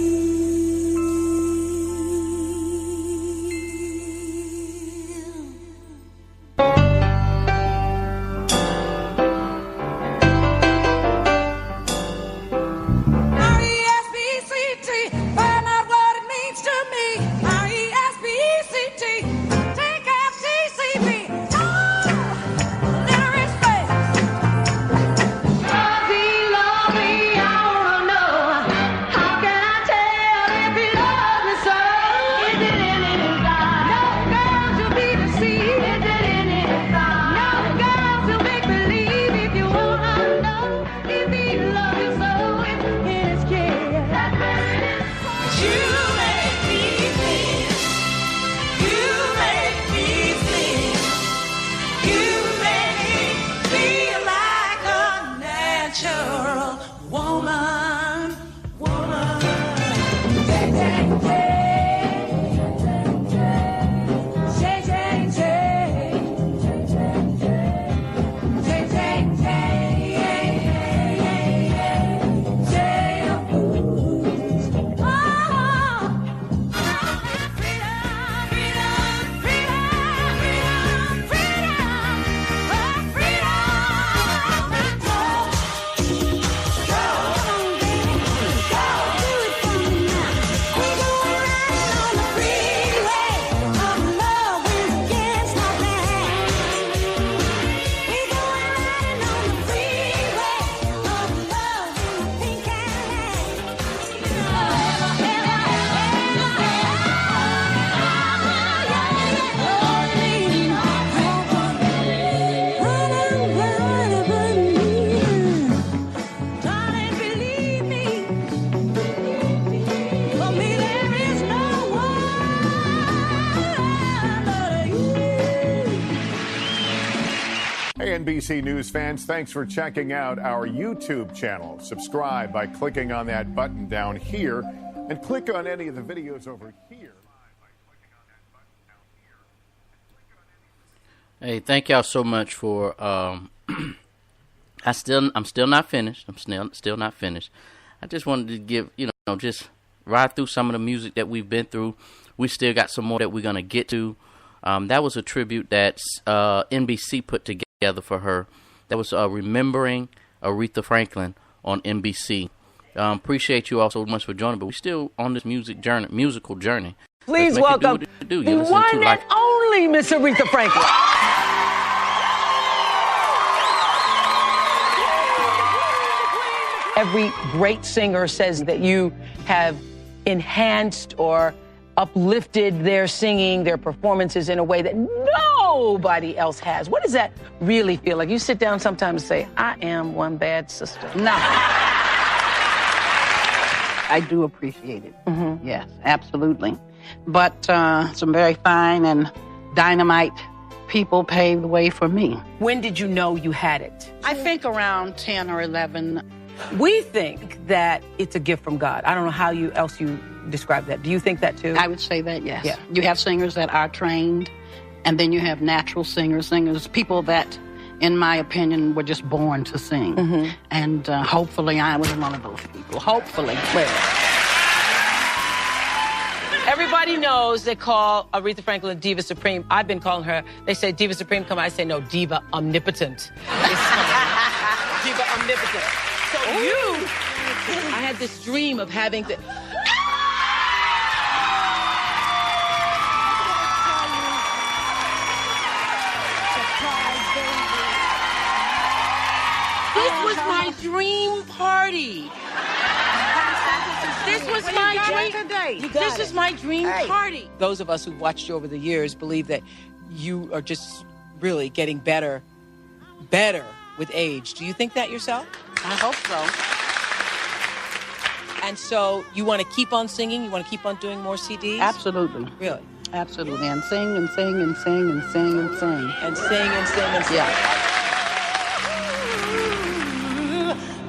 R-E-S-P-C-T, find out what it means to me. R-E-S-P-C-T, take out T-C-B. Oh, little respect. Lovey, lovey, I wanna know NBC News fans, thanks for checking out our YouTube channel. Subscribe by clicking on that button down here and click on any of the videos over here. Hey, thank y'all so much for I'm still not finished. I'm still not finished. I just wanted to give, just ride through some of the music that we've been through. We still got some more that we're going to get to. That was a tribute that NBC put together for her. That was remembering Aretha Franklin on NBC. Appreciate you all so much for joining, but we're still on this musical journey. Please welcome the one and only Miss Aretha Franklin. Every great singer says that you have enhanced or uplifted their singing, their performances in a way that nobody else has. What does that really feel like? You sit down sometimes and say, I am one bad sister. No. I do appreciate it. Mm-hmm. Yes, absolutely. But some very fine and dynamite people paved the way for me. When did you know you had it? I think around 10 or 11. We think that it's a gift from God. I don't know how else you describe that. Do you think that too? I would say that, yes. Yeah. You have singers that are trained, and then you have natural singers, people that, in my opinion, were just born to sing. Mm-hmm. And hopefully I was one of those people. Hopefully. Everybody knows they call Aretha Franklin Diva Supreme. I've been calling her, they say Diva Supreme, come on. I say no, Diva Omnipotent. Diva Omnipotent. So I had this dream of having the... This was my dream party. This was my dream. This is my dream party. Those of us who've watched you over the years believe that you are just really getting better with age. Do you think that yourself? I hope so. And so you want to keep on singing? You want to keep on doing more CDs? Absolutely. Really? Absolutely. And sing and sing and sing and sing and sing. And sing and sing and sing. Yeah.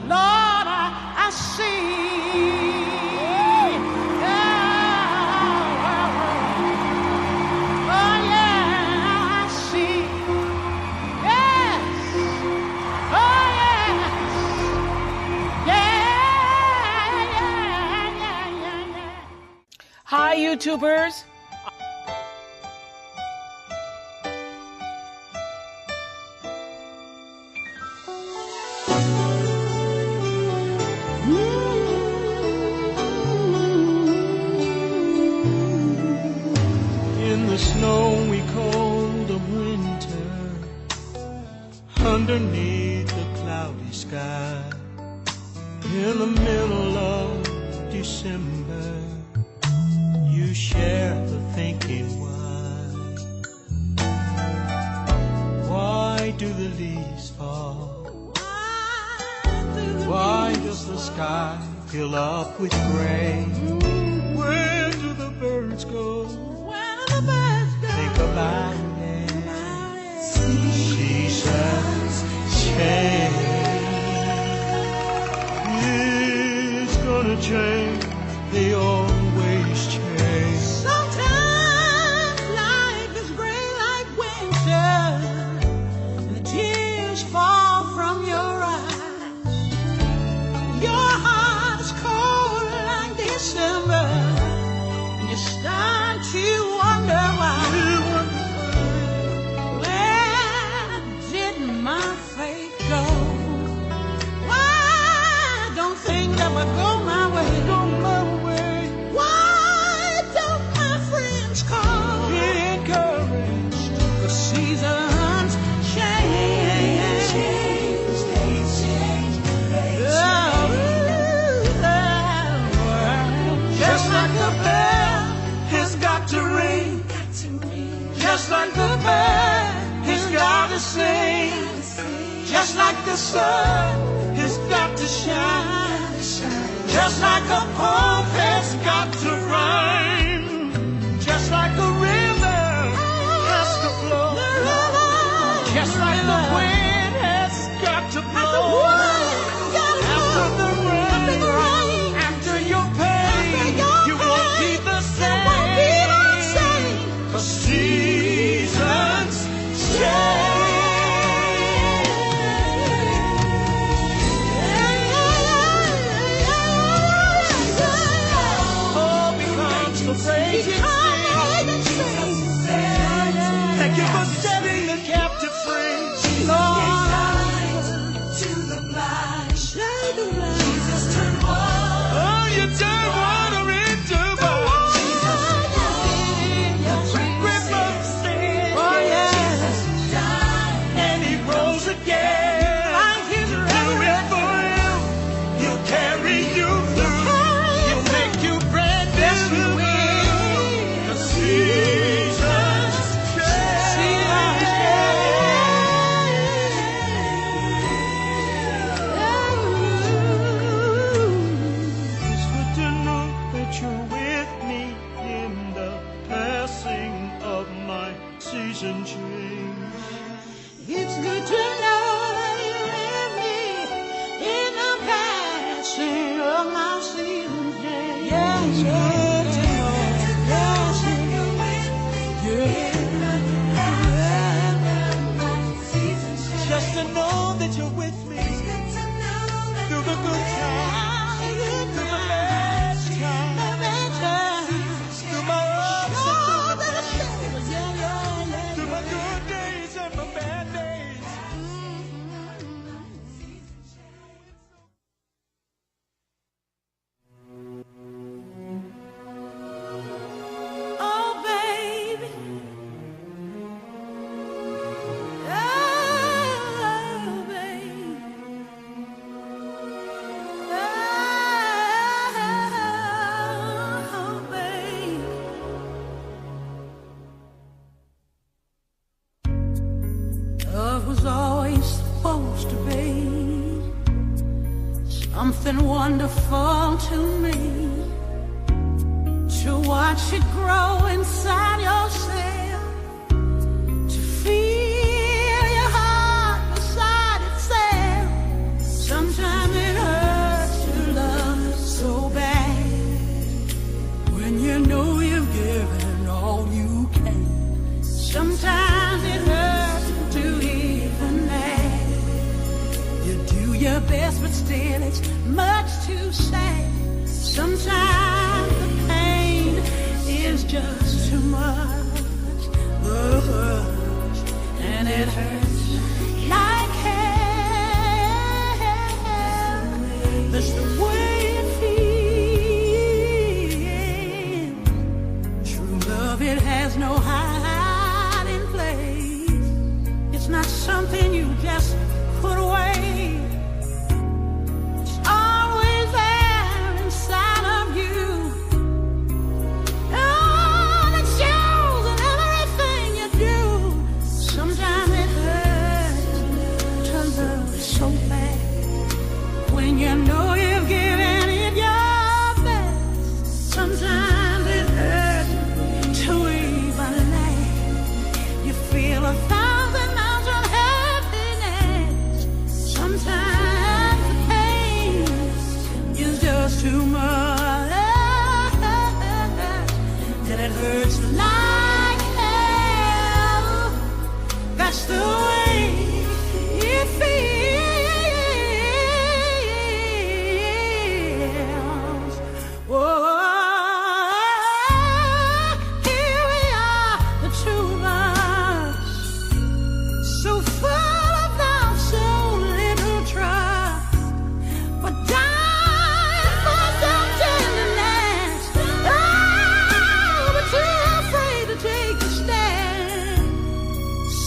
Lord, I see. Hi, YouTubers. In the snowy cold of winter, underneath the cloudy sky, in the middle of December, you share the thinking why do the leaves fall? Why does the sky fill up with gray? Where do the birds go? Think about it. Seasons change. It's gonna change. They always change. Sometimes life is gray like winter, and the tears fall from your eyes. Your heart is cold like December, and you start to wonder why. Where did my faith go? Why don't things ever go my way? Why don't my friends call? Get encouraged. The seasons change. Just like the bell has got to ring. Just like the bird has got to sing. Just like the sun has got to shine. Just like a poem has got to rhyme. Just like a river has to flow. Just like the wind king of my seasons, yeah, yeah, yeah. Just to know that you're with me through the good times, through the bad times, through my ups and through the downs, through my good days and my bad days. Oh, baby. Oh, baby. Oh, baby. Love was always supposed to be something wonderful to me. To watch it grow inside yourself, to feel your heart beside itself. Sometimes it hurts to love so bad when you know you've given all you can. Sometimes it hurts to even ask. You do your best, but still it's much too sad. Sometimes the pain is just too much, and it hurts like hell. That's the way it feels. True love, it has no hiding place. It's not something you just put away. It's always there inside of you. Oh, it shows in everything you do. Sometimes it hurts to love so bad when you know you've given it your best. Sometimes it hurts to even laugh. You feel 1,000 miles of happiness. Sometimes the pain is just too much, and it hurts like hell. That's the way it feels. Oh, here we are, the two of us, so full of love, so little trust, but dying for some tenderness. Oh, but too afraid to take a stand.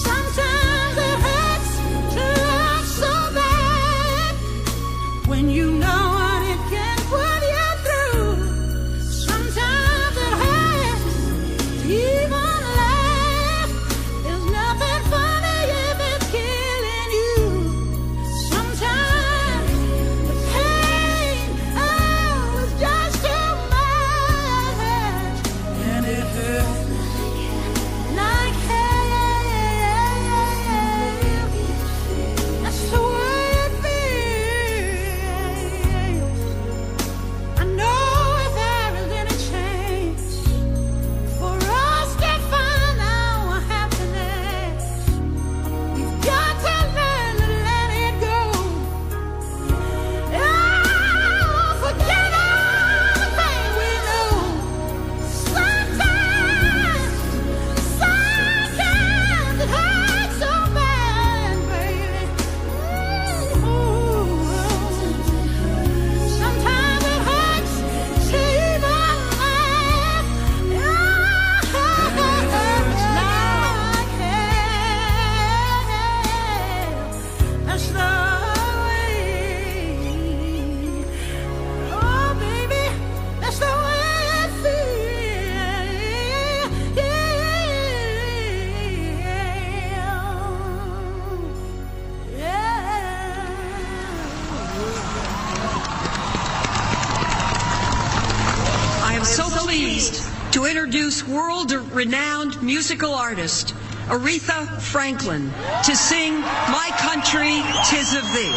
Sometimes it hurts to love so bad when you know what it can put you through. Sometimes it hurts to even laugh. There's nothing funny if it's killing you. Sometimes the pain, oh, is just too much, and it hurts like hell. That's the way it feels. I know if there is any chance for us to find our happiness, we've got to learn to let it go. Oh, forget all the pain we know. Sometimes it hurts so bad, baby. Sometimes it hurts to even laugh. It hurts like hell. That's the way. Oh, baby, that's the way it feels. I am so pleased to introduce world-renowned musical artist Aretha Franklin to sing My Country 'Tis of Thee.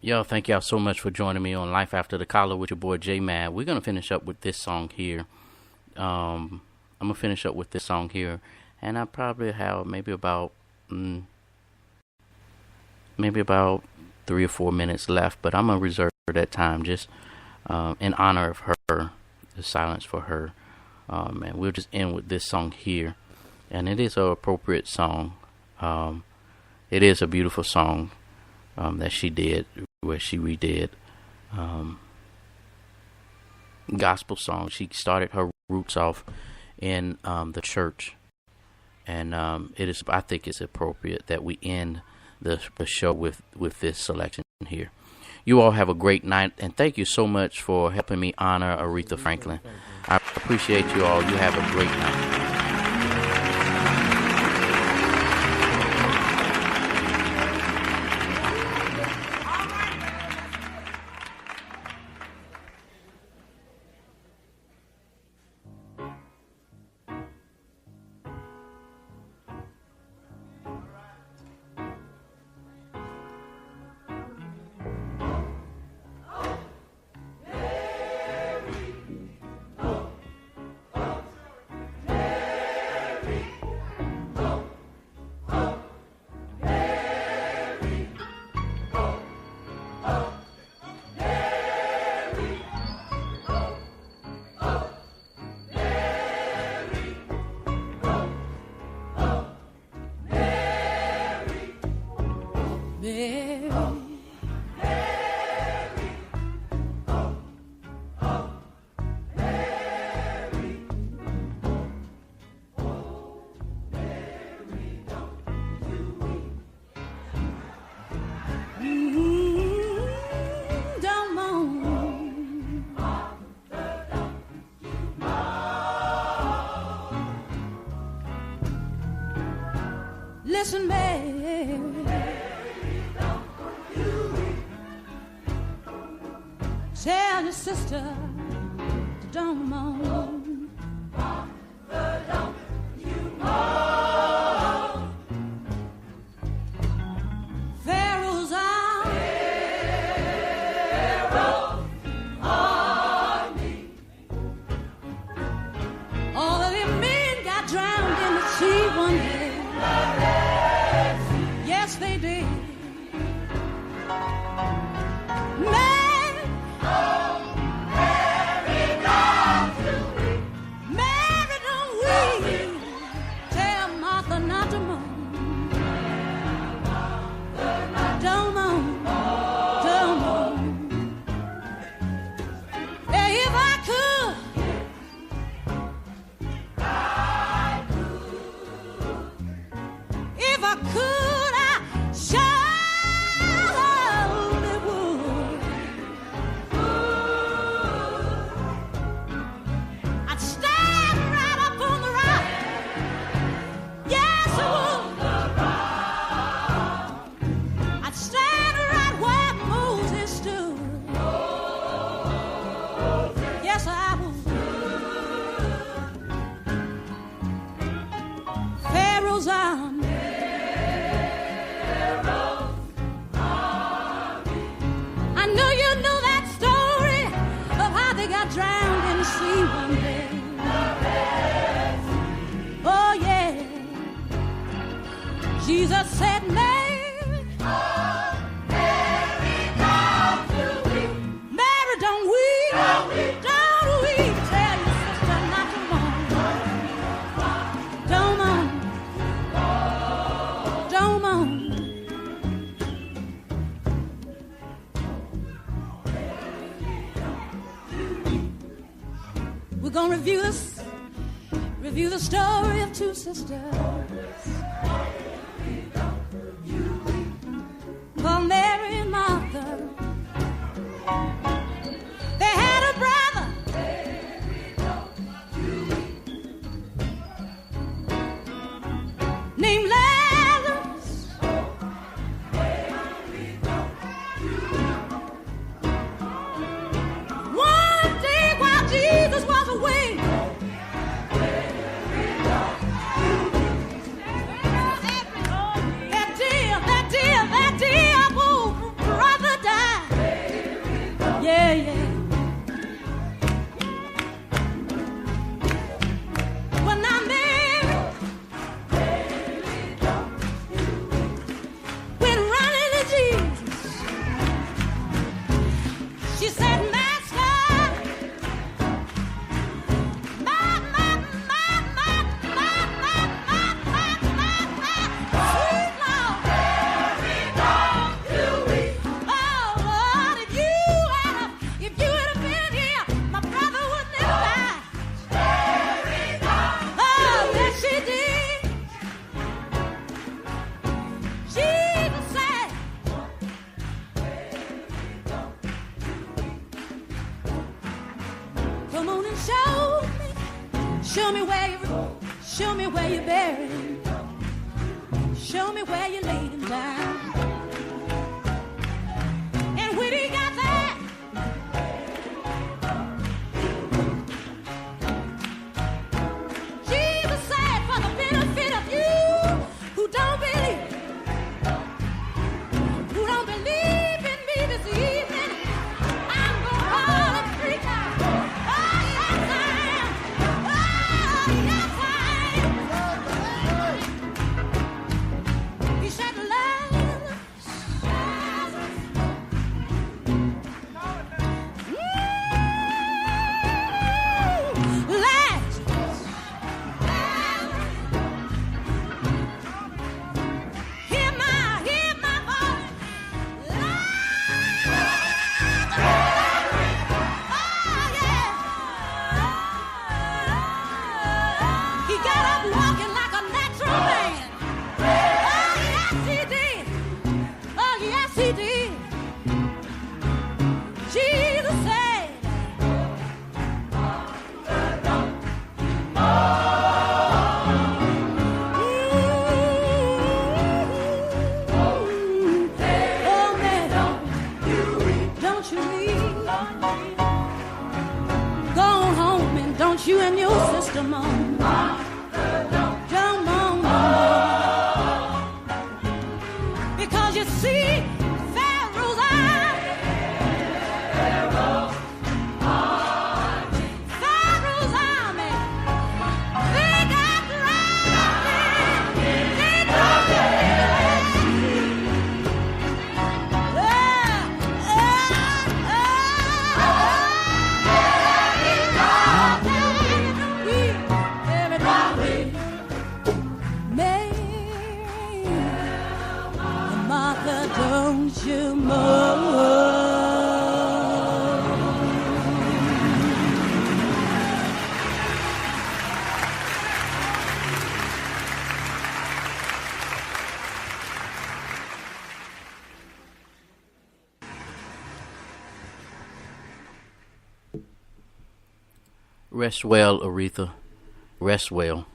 Yo, thank y'all so much for joining me on Life After the Collar with your boy J Mad. We're gonna finish up with this song here. I'm gonna finish up with this song here, and I probably have maybe about 3 or 4 minutes left, but I'm gonna reserve that time just in honor of her, the silence for her. And we'll just end with this song here, and it is an appropriate song. It is a beautiful song that she did, where she redid gospel songs. She started her roots off in the church, and I think it's appropriate that we end the show with this selection here. You all have a great night, and thank you so much for helping me honor Aretha Franklin. I appreciate you all. You have a great night. Listen, Mary, tell your sister to don't moan. Don't you moan. Pharaoh's army. All of them men got drowned in the sea one day. Yes, they did. Mary, Mary, don't weep. Tell Martha not to moan. Don't moan, don't moan. Hey, if I could, if I could, I surely would. I'd stand right up on the rock. Yes, I would. I'd stand right where Moses stood. Yes, I would. Pharaoh's army. I know you know that story of how they got drowned in the sea one day. Oh yeah. Jesus said, Mary, Mary, don't weep. Don't weep. Tell your sister not to moan. Don't moan. Don't moan. We're gonna review the story of two sisters called Mary and Martha. They had a brother named Lazarus. One day while Jesus was away, Show me where you're buried. Show me where you laid him down. And when he got there, Jesus said, for the benefit of you who don't believe in me this evening, I'm gonna call him free now. Oh, yes, I am. Oh, yes, I am. He said, you and your sister moan. Don't moan no more. Because you see, Pharaoh's army, they got drowned. They drowned in don't you moan. Rest well, Aretha. Rest well.